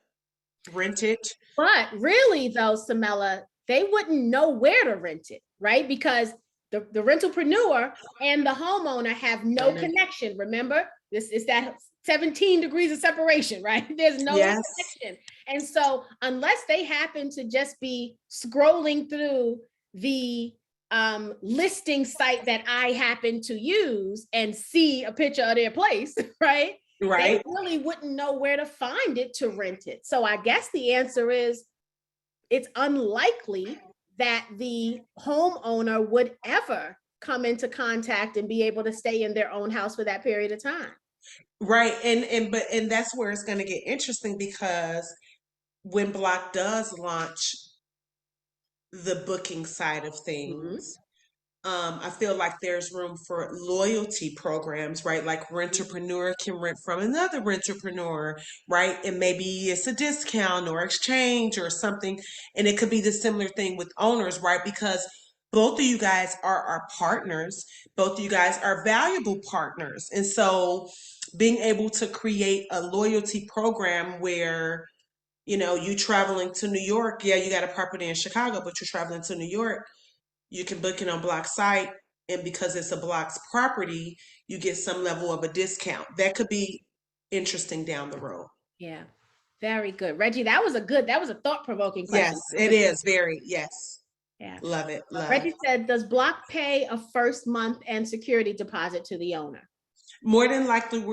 rent it. But really, though, Samela, they wouldn't know where to rent it, right? Because the rentalpreneur and the homeowner have no connection. Remember, this is that 17 degrees of separation, right? There's no Yes. connection. And so, unless they happen to just be scrolling through the listing site that I happen to use and see a picture of their place, right? Right. They really wouldn't know where to find it to rent it. So I guess the answer is it's unlikely that the homeowner would ever come into contact and be able to stay in their own house for that period of time. Right. And that's where it's going to get interesting because when Block does launch the booking side of things, I feel like there's room for loyalty programs, right? Like rentrepreneur can rent from another rentrepreneur, right? And maybe it's a discount or exchange or something. And it could be the similar thing with owners, right? Because both of you guys are our partners. Both of you guys are valuable partners. And so being able to create a loyalty program where you traveling to New York, yeah, you got a property in Chicago, but you're traveling to New York, you can book it on Block's site, and because it's a Block's property, you get some level of a discount. That could be interesting down the road. Yeah, very good. Reggie, that was a thought-provoking Yes, question. it is very, yes. Yeah. Love it. Love. Reggie said, does Block pay a first month and security deposit to the owner? More than likely,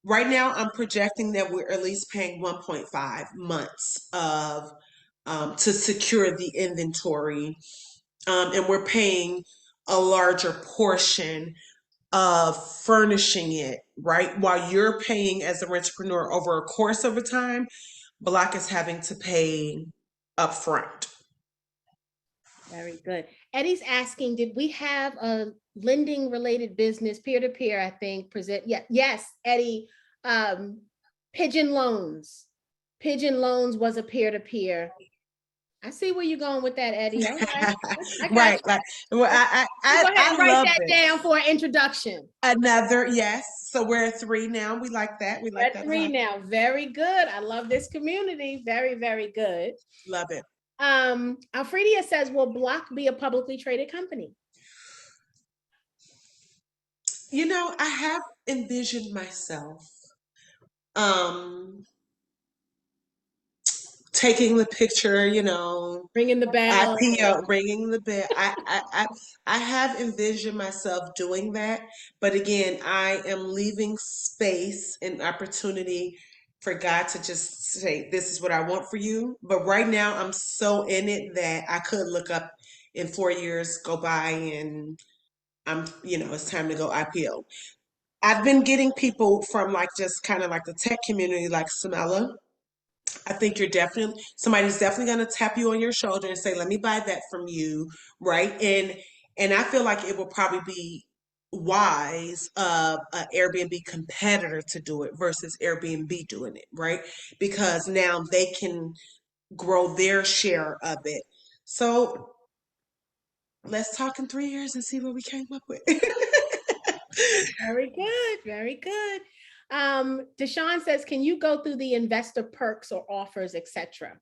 right now, I'm projecting that we're at least paying 1.5 months of to secure the inventory. And we're paying a larger portion of furnishing it, right? While you're paying as a entrepreneur over a course of a time, Block is having to pay upfront. Very good. Eddie's asking, did we have a lending related business, peer-to-peer, I think, present? Yeah, yes, Eddie. Pigeon Loans. Pigeon Loans was a peer-to-peer. I see where you're going with that, Eddie. All right. I got Right. you. Like, well, Go ahead and I write love that it. down for an introduction. Another, yes. So we're at 3 now. We like that. We We're like at that a 3 lot. now. Very good. I love this community. Very, very good. Love it. Alfredia says, will Block be a publicly traded company? I have envisioned myself taking the picture, you know, Ringing the bell. IPO, ringing the bell. I have envisioned myself doing that, but again, I am leaving space and opportunity for God to just say, "This is what I want for you." But right now, I'm so in it that I could look up in 4 years, go by, and it's time to go IPO. I've been getting people from like just kind of like the tech community, like Samela. I think somebody's definitely going to tap you on your shoulder and say, "Let me buy that from you," right? And I feel like it will probably be wise of an Airbnb competitor to do it versus Airbnb doing it, right? Because now they can grow their share of it. So let's talk in 3 years and see what we came up with. Very good. Very good. Deshaun says, can you go through the investor perks or offers, etc.?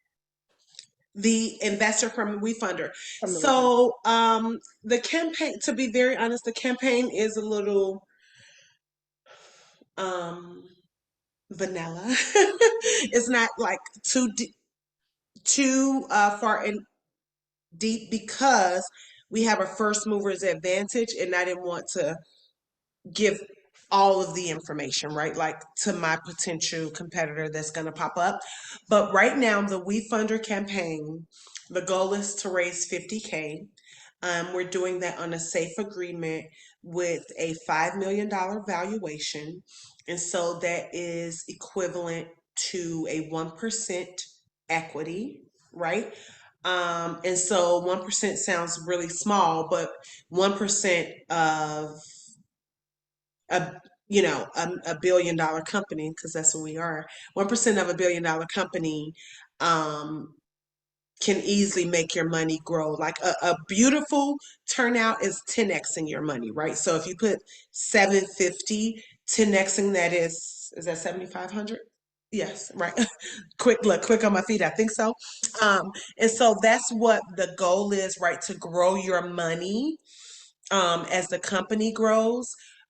The investor from WeFunder. From the WeFunder. So the campaign, to be very honest, the campaign is a little um vanilla. It's not like too far in deep because we have a first movers advantage, and I didn't want to give all of the information, right? Like to my potential competitor that's going to pop up. But right now, the WeFunder campaign, the goal is to raise 50K. We're doing that on a safe agreement with a $5 million valuation. And so that is equivalent to a 1% equity, right? And so 1% sounds really small, but 1% of a a billion dollar company, because that's what we are. 1% of a billion dollar company um, can easily make your money grow. Like a beautiful turnout is 10xing your money, right? So if you put 750, 10xing that is that 7,500? Yes, right. Quick on my feet. I think so. And so that's what the goal is, right? To grow your money as the company grows.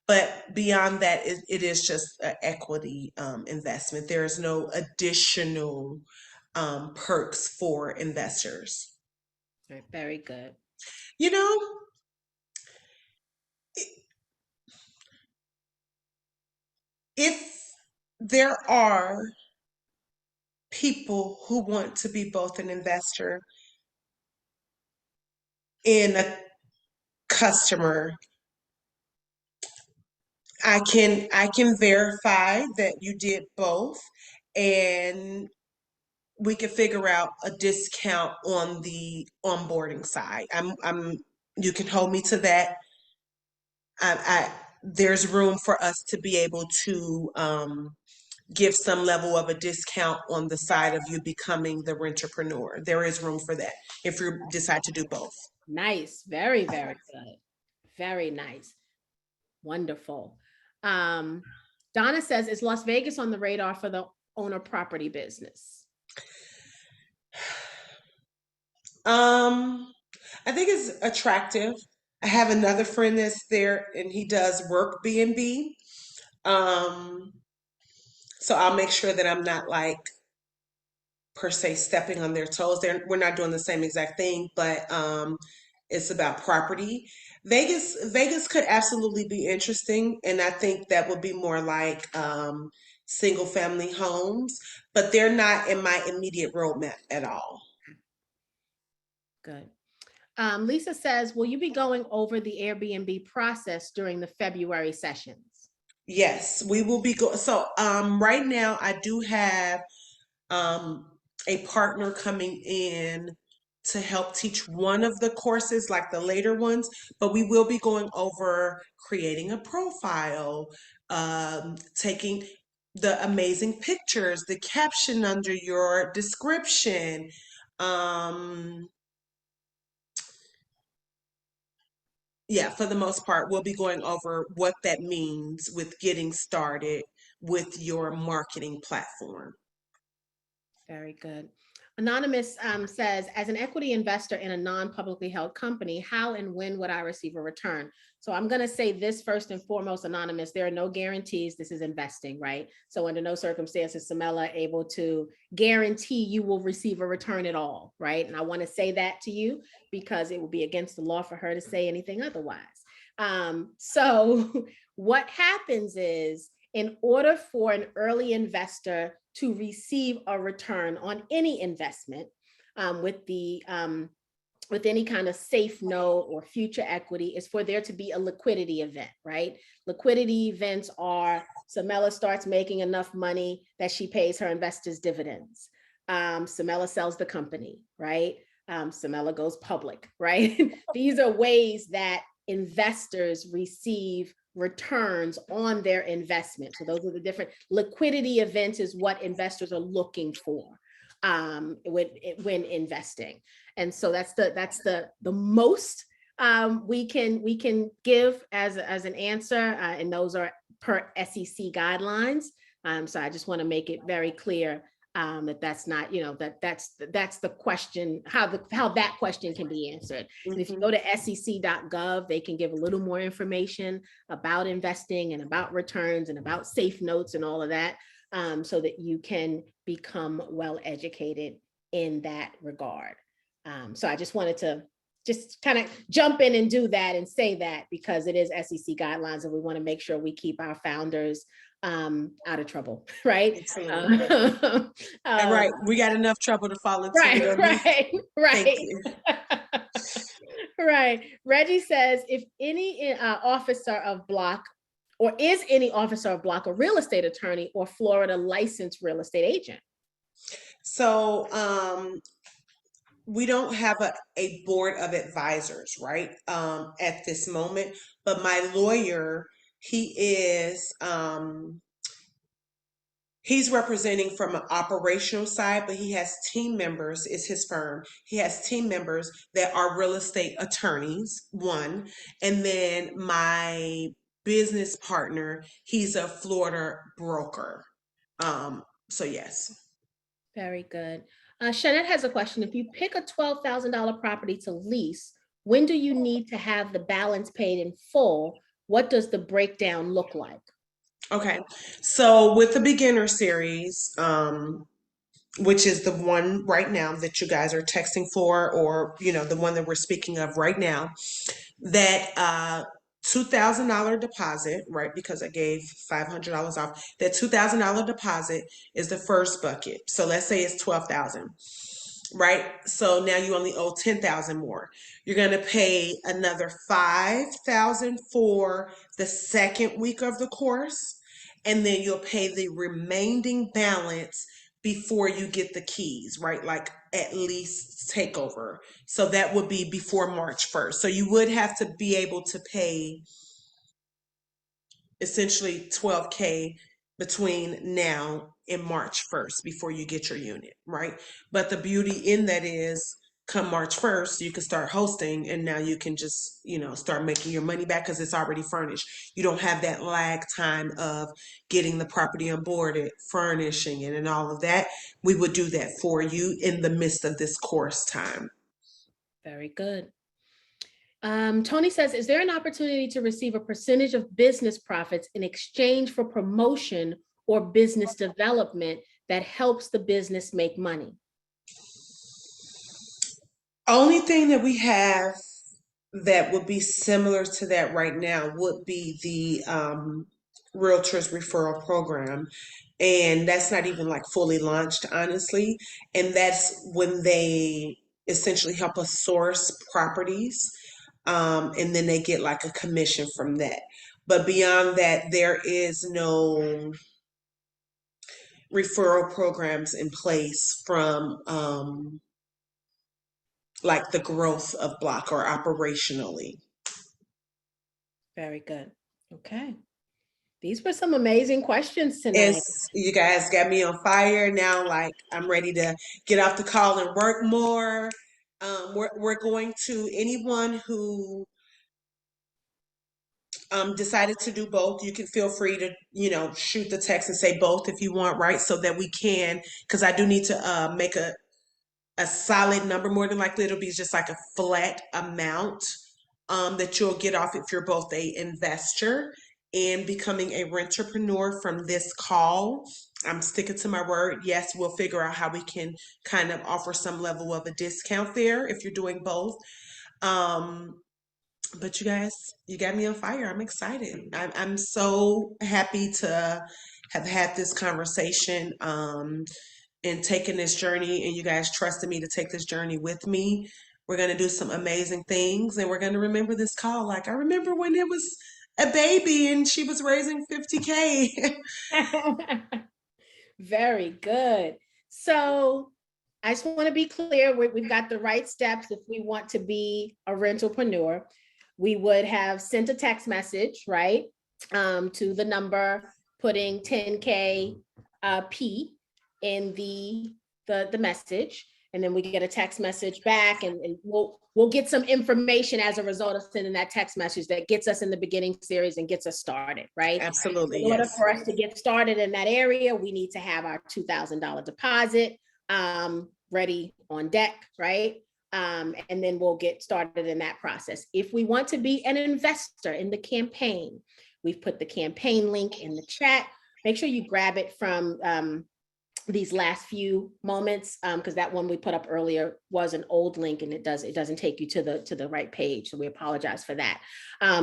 But beyond that, it is just an equity investment. There is no additional perks for investors. Right, very good. You know, if there are people who want to be both an investor and a customer, I can verify that you did both, and we can figure out a discount on the onboarding side. You can hold me to that. There's room for us to be able to give some level of a discount on the side of you becoming the rentrepreneur. There is room for that if you decide to do both. Nice. Very, very good. Very nice. Wonderful. Donna says, is Las Vegas on the radar for the owner property business? I think it's attractive. I have another friend that's there and he does work B&B. So I'll make sure that I'm not like per se stepping on their toes. We're not doing the same exact thing, but it's about property. Vegas could absolutely be interesting, and I think that would be more like single family homes, but they're not in my immediate roadmap at all. Good. Lisa says, will you be going over the Airbnb process during the February sessions? Yes, we will be going. So right now I do have um, a partner coming in to help teach one of the courses, like the later ones, but we will be going over creating a profile, taking the amazing pictures, the caption under your description. Yeah, for the most part, we'll be going over what that means with getting started with your marketing platform. Very good. Anonymous says, as an equity investor in a non-publicly held company, how and when would I receive a return? So I'm going to say this first and foremost, Anonymous, there are no guarantees. This is investing, right? So under no circumstances, Samela able to guarantee you will receive a return at all, right? And I want to say that to you because it would be against the law for her to say anything otherwise. So what happens is, in order for an early investor to receive a return on any investment with any kind of safe note or future equity, is for there to be a liquidity event, right? Liquidity events are Samela starts making enough money that she pays her investors dividends. Samela sells the company, right? Samela goes public, right? These are ways that investors receive returns on their investment. So those are the different liquidity events is what investors are looking for when investing. And so that's the most we can give as an answer, and those are per SEC guidelines. So I just want to make it very clear that's not, that's the question, how that question can be answered. And if you go to sec.gov, they can give a little more information about investing and about returns and about safe notes and all of that, so that you can become well educated in that regard. So I just wanted to just kind of jump in and do that and say that, because it is SEC guidelines and we want to make sure we keep our founders out of trouble, right? Right, we got enough trouble to fall into. Right. Right. Reggie says, if any officer of Block, or is any officer of Block a real estate attorney or Florida licensed real estate agent? So we don't have a board of advisors, right, at this moment. But my lawyer, he is he's representing from an operational side, but he has team members, is his firm. He has team members that are real estate attorneys, one. And then my business partner, he's a Florida broker. So yes. Very good. Shanette has a question. If you pick a $12,000 property to lease, when do you need to have the balance paid in full? What does the breakdown look like? Okay, so with the beginner series, which is the one right now that you guys are texting for, or the one that we're speaking of right now, that $2,000 deposit, right? Because I gave $500 off. That $2,000 deposit is the first bucket. So let's say it's 12,000. Right? So now you only owe 10,000 more. You're going to pay another 5,000 for the second week of the course, and then you'll pay the remaining balance before you get the keys, right? Like at least takeover. So that would be before March 1st. So you would have to be able to pay essentially 12K between now and March 1st before you get your unit, right? But the beauty in that is come March 1st, you can start hosting, and now you can just, start making your money back because it's already furnished. You don't have that lag time of getting the property onboarded, furnishing it, and all of that. We would do that for you in the midst of this course time. Very good. Tony says, is there an opportunity to receive a percentage of business profits in exchange for promotion or business development that helps the business make money? Only thing that we have that would be similar to that right now would be the Realtors Referral Program. And that's not even like fully launched, honestly. And that's when they essentially help us source properties. And then they get like a commission from that. But beyond that, there is no referral programs in place from like the growth of Block or operationally. Very good. Okay. These were some amazing questions tonight. You guys got me on fire now. Like I'm ready to get off the call and work more. We're going to anyone who decided to do both. You can feel free to shoot the text and say both if you want, right? So that we can, because I do need to make a solid number. More than likely, it'll be just like a flat amount that you'll get off if you're both a investor and becoming a rentrepreneur from this call. I'm sticking to my word. Yes, we'll figure out how we can kind of offer some level of a discount there if you're doing both. Um, but you guys, you got me on fire. I'm excited. I'm so happy to have had this conversation and taken this journey, and you guys trusted me to take this journey with me. We're going to do some amazing things, and we're going to remember this call. Like, I remember when it was a baby and she was raising 50K. Very good. So I just want to be clear, we've got the right steps. If we want to be a rentalpreneur, we would have sent a text message, right, to the number, putting 10K P in the message, and then we get a text message back, and we'll get some information as a result of sending that text message that gets us in the beginning series and gets us started, right? Absolutely. In order Yes. for us to get started in that area, we need to have our $2,000 deposit ready on deck, right? And then we'll get started in that process. If we want to be an investor in the campaign, we've put the campaign link in the chat. Make sure you grab it from these last few moments, because that one we put up earlier was an old link, and it doesn't take you to the right page. So we apologize for that.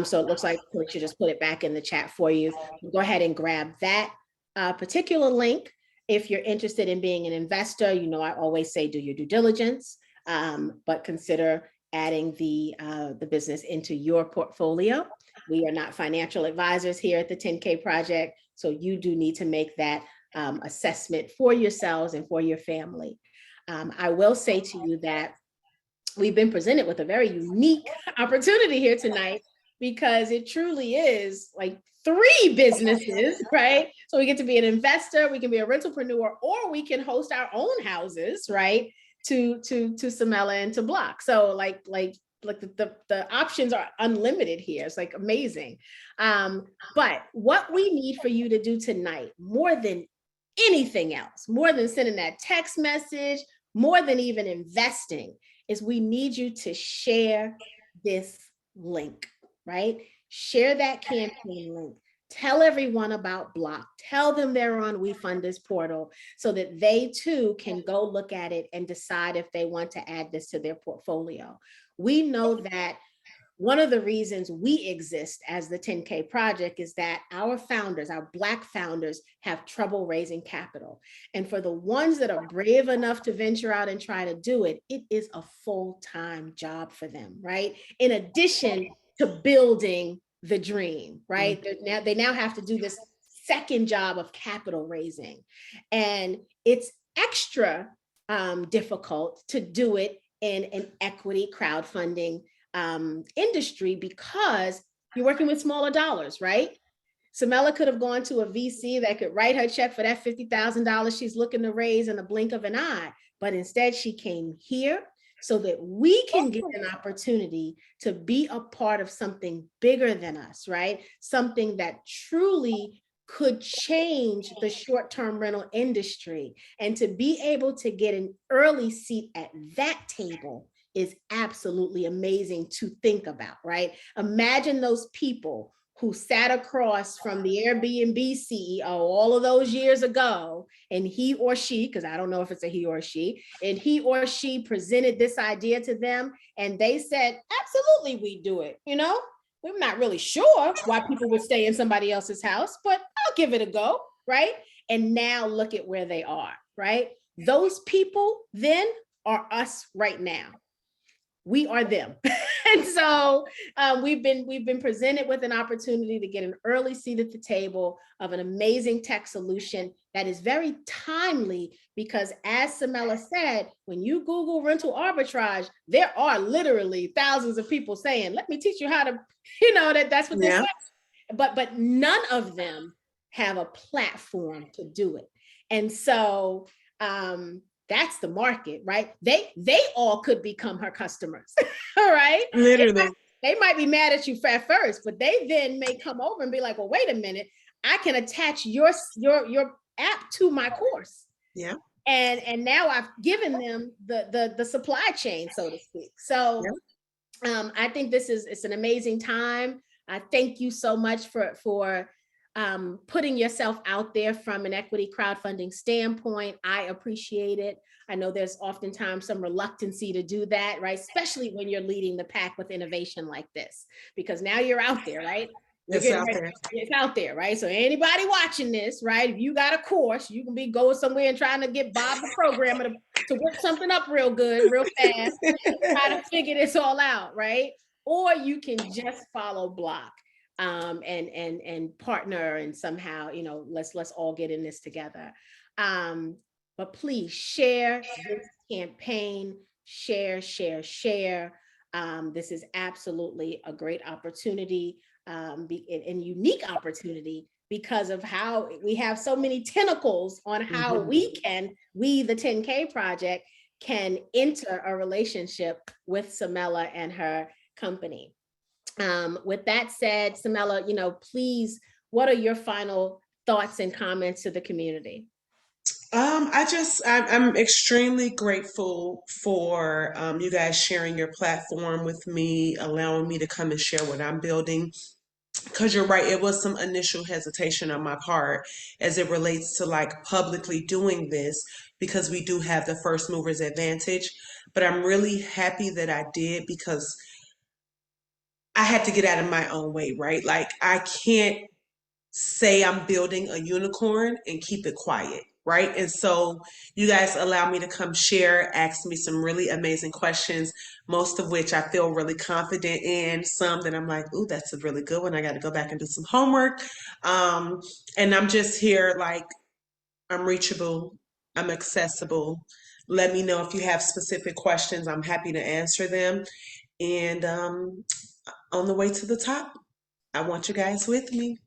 So it looks like we should just put it back in the chat for you. Go ahead and grab that particular link. If you're interested in being an investor, you know, I always say do your due diligence, but consider adding the business into your portfolio. We are not financial advisors here at the 10K Project, so you do need to make that assessment for yourselves and for your family. I will say to you that we've been presented with a very unique opportunity here tonight, because it truly is like 3 businesses, right? So we get to be an investor, we can be a rentalpreneur, or we can host our own houses, right? To Samela and to Block. So like the options are unlimited here. It's like amazing. But what we need for you to do tonight, more than anything else, more than sending that text message, more than even investing, is we need you to share this link, right? Share that campaign link. Tell everyone about Block. Tell them they're on WeFunders portal so that they too can go look at it and decide if they want to add this to their portfolio. We know that one of the reasons we exist as the 10K Project is that our founders, our Black founders, have trouble raising capital. And for the ones that are brave enough to venture out and try to do it, it is a full-time job for them, right? In addition to building the dream, right? They now have to do this second job of capital raising. And it's extra difficult to do it in an equity crowdfunding industry, because you're working with smaller dollars, right? Samela could have gone to a VC that could write her check for that $50,000 she's looking to raise in a blink of an eye. But instead, she came here so that we can get an opportunity to be a part of something bigger than us, right? Something that truly could change the short-term rental industry. And to be able to get an early seat at that table is absolutely amazing to think about, right? Imagine those people who sat across from the Airbnb CEO all of those years ago, and he or she, because I don't know if it's a he or she, and he or she presented this idea to them, and they said, absolutely, we do it. You know, we're not really sure why people would stay in somebody else's house, but I'll give it a go, right? And now look at where they are, right? Those people then are us right now. We are them. And so we've been presented with an opportunity to get an early seat at the table of an amazing tech solution that is very timely, because as Samela said, when you Google rental arbitrage, there are literally thousands of people saying, let me teach you how to, you know, that's what they're saying. But none of them have a platform to do it. And so that's the market, right? They all could become her customers, all right? Literally. They might be mad at you at first, but they then may come over and be like, well, wait a minute, I can attach your app to my course. Yeah. And now I've given them the supply chain, so to speak. So I think it's an amazing time. I thank you so much for putting yourself out there from an equity crowdfunding standpoint. I appreciate it. I know there's oftentimes some reluctancy to do that, right? Especially when you're leading the pack with innovation like this, because now you're out there, right? It's out there. It's out there, right? So anybody watching this, right? If you got a course, you can be going somewhere and trying to get Bob the programmer to whip something up real good, real fast, try to figure this all out, right? Or you can just follow Block and partner and somehow, let's all get in this together. But please share this campaign, share. This is absolutely a great opportunity and unique opportunity because of how we have so many tentacles on how we, the 10K project, can enter a relationship with Samela and her company. With that said, Samela, please, what are your final thoughts and comments to the community? I'm extremely grateful for you guys sharing your platform with me, allowing me to come and share what I'm building. Because you're right, it was some initial hesitation on my part as it relates to like publicly doing this because we do have the first movers advantage. But I'm really happy that I did because I had to get out of my own way, right? Like I can't say I'm building a unicorn and keep it quiet, right? And so you guys allow me to come share, ask me some really amazing questions, most of which I feel really confident in. Some that I'm like, ooh, that's a really good one. I got to go back and do some homework. And I'm just here like, I'm reachable, I'm accessible. Let me know if you have specific questions. I'm happy to answer them. And on the way to the top, I want you guys with me.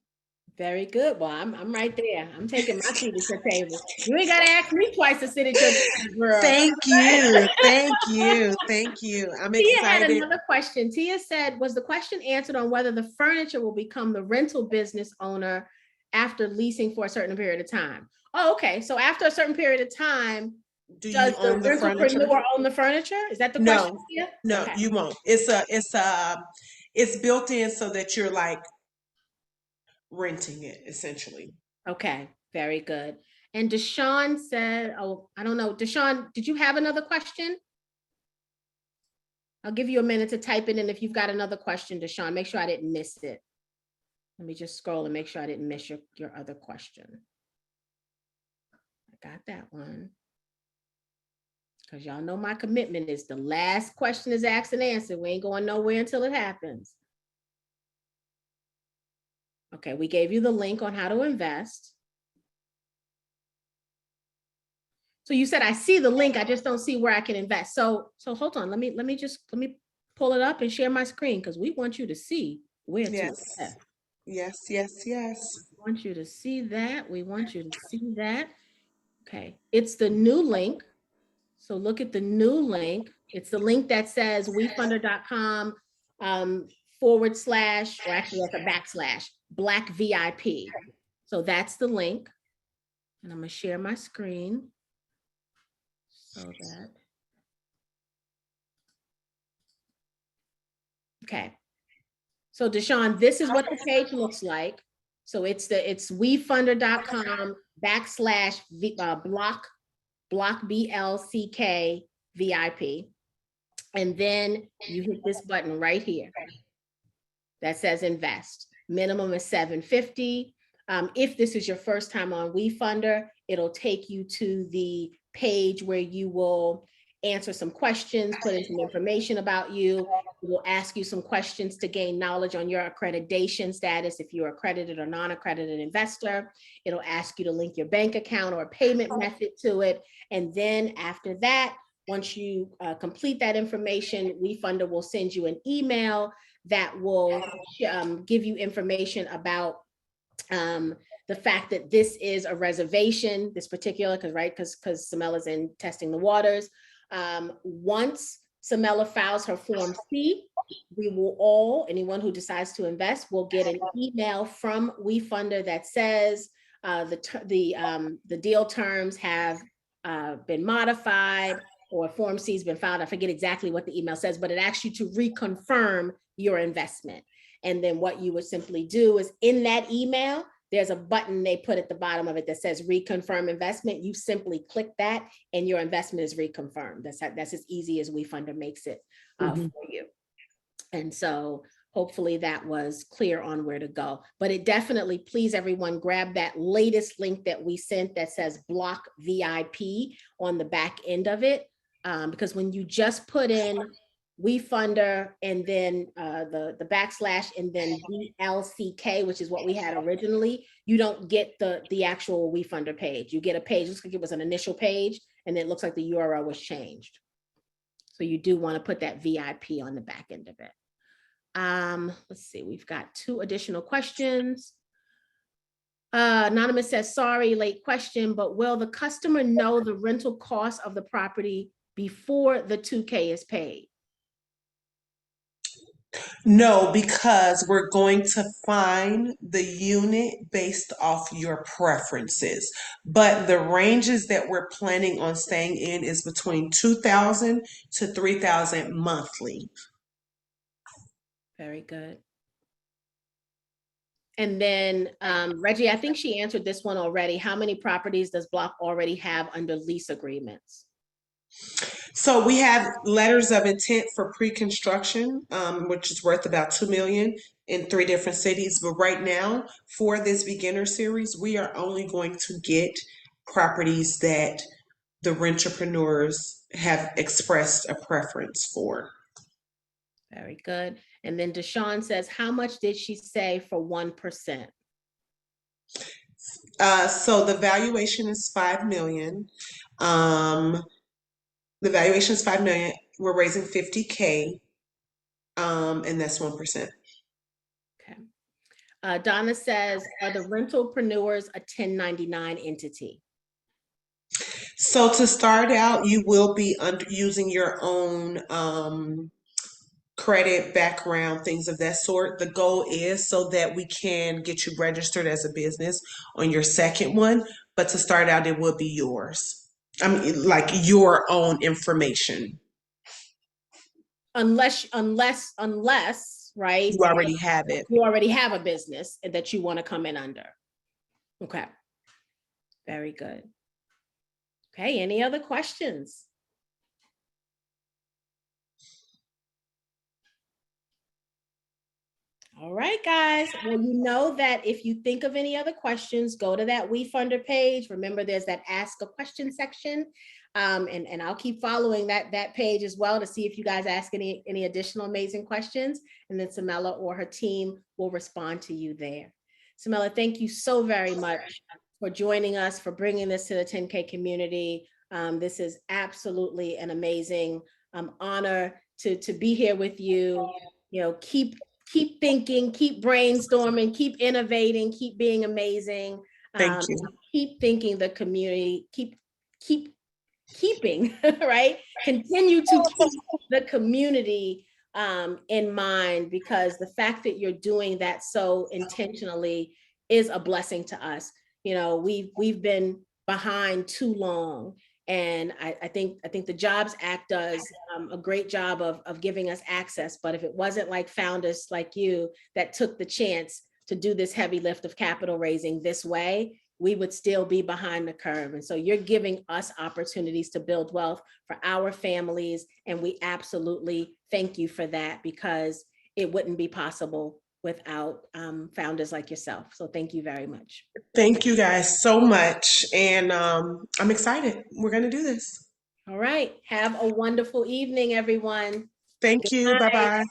Very good. Well, I'm right there. I'm taking my seat at your table. You ain't got to ask me twice to sit at your table, girl. Thank you. Thank you. Thank you. I'm Tia had excited. another question. Tia said, was the question answered on whether the furniture will become the rental business owner after leasing for a certain period of time? Oh, okay. So after a certain period of time, does the rentalpreneur own the furniture? Is that the question? Tia? No, Okay. you won't. It's built in so that you're like renting it essentially. Okay. Very good. And Deshaun said, oh, I don't know. Deshaun, did you have another question? I'll give you a minute to type it in if you've got another question, Deshaun. Make sure I didn't miss it. Let me just scroll and make sure I didn't miss your other question. I got that one. Because y'all know my commitment is the last question is asked and answered. We ain't going nowhere until it happens. Okay, we gave you the link on how to invest. So you said, I see the link, I just don't see where I can invest. So hold on, let me pull it up and share my screen because we want you to see where to invest. Yes. We want you to see that. We want you to see that. Okay, it's the new link. So look at the new link. It's the link that says wefunder.com / or actually that's a backslash Black VIP. So that's the link. And I'm gonna share my screen so that. Okay. So Deshaun, this is what the page looks like. So it's wefunder.com / block BLCK VIP. And then you hit this button right here that says invest. Minimum is $750. If this is your first time on WeFunder, it'll take you to the page where you will answer some questions, put in some information about you. We'll ask you some questions to gain knowledge on your accreditation status, if you're accredited or non-accredited investor. It'll ask you to link your bank account or a payment method to it. And then after that, once you complete that information, WeFunder will send you an email that will give you information about the fact that this is a reservation, this particular, because Samela's in testing the waters. Once Samela files her Form C, we will anyone who decides to invest will get an email from WeFunder that says the deal terms have been modified or Form C has been filed. I forget exactly what the email says, but it asks you to reconfirm your investment. And then what you would simply do is in that email, there's a button they put at the bottom of it that says reconfirm investment. You simply click that and your investment is reconfirmed. That's as easy as WeFunder makes it for you. And so hopefully that was clear on where to go. But it definitely, please everyone, grab that latest link that we sent that says block VIP on the back end of it. Because when you just put in WeFunder and then the backslash and then BLCK, which is what we had originally, you don't get the actual WeFunder page. You get a page, looks like it was an initial page, and it looks like the URL was changed. So you do want to put that VIP on the back end of it. Let's see, we've got 2 additional questions. Anonymous says, sorry, late question, but will the customer know the rental cost of the property before the $2K is paid? No, because we're going to find the unit based off your preferences. But the ranges that we're planning on staying in is between $2,000 to $3,000 monthly. Very good. And then Reggie, I think she answered this one already. How many properties does Block already have under lease agreements? So we have letters of intent for pre-construction, which is worth about $2 million in 3 different cities. But right now, for this beginner series, we are only going to get properties that the rentrepreneurs have expressed a preference for. Very good. And then Deshaun says, how much did she say for 1%? So the valuation is $5 million. The valuation is $5 million. We're raising $50K, and that's 1%. Okay. Donna says, are the rentalpreneurs a 1099 entity? So to start out, you will be using your own credit background, things of that sort. The goal is so that we can get you registered as a business on your second one. But to start out, it will be yours. I mean, like your own information. Unless, right? You already have it. You already have a business that you want to come in under. Okay. Very good. Okay, any other questions? All right, guys. Well, you know that if you think of any other questions, go to that WeFunder page. Remember, there's that Ask a Question section. And I'll keep following that page as well to see if you guys ask any additional amazing questions. And then Samela or her team will respond to you there. Samela, thank you so very much for joining us, for bringing this to the 10K community. This is absolutely an amazing honor to be here with you. You know, keep thinking, keep brainstorming, keep innovating, keep being amazing. Thank you. Keep thinking the community, keeping, right? Continue to keep the community in mind, because the fact that you're doing that so intentionally is a blessing to us. You know, we've been behind too long. And I think the Jobs Act does a great job of giving us access. But if it wasn't like founders like you that took the chance to do this heavy lift of capital raising this way, we would still be behind the curve. And so you're giving us opportunities to build wealth for our families. And we absolutely thank you for that, because it wouldn't be possible without founders like yourself. So thank you very much. Thank you guys so much. And I'm excited. We're going to do this. All right. Have a wonderful evening, everyone. Thank you. Bye-bye.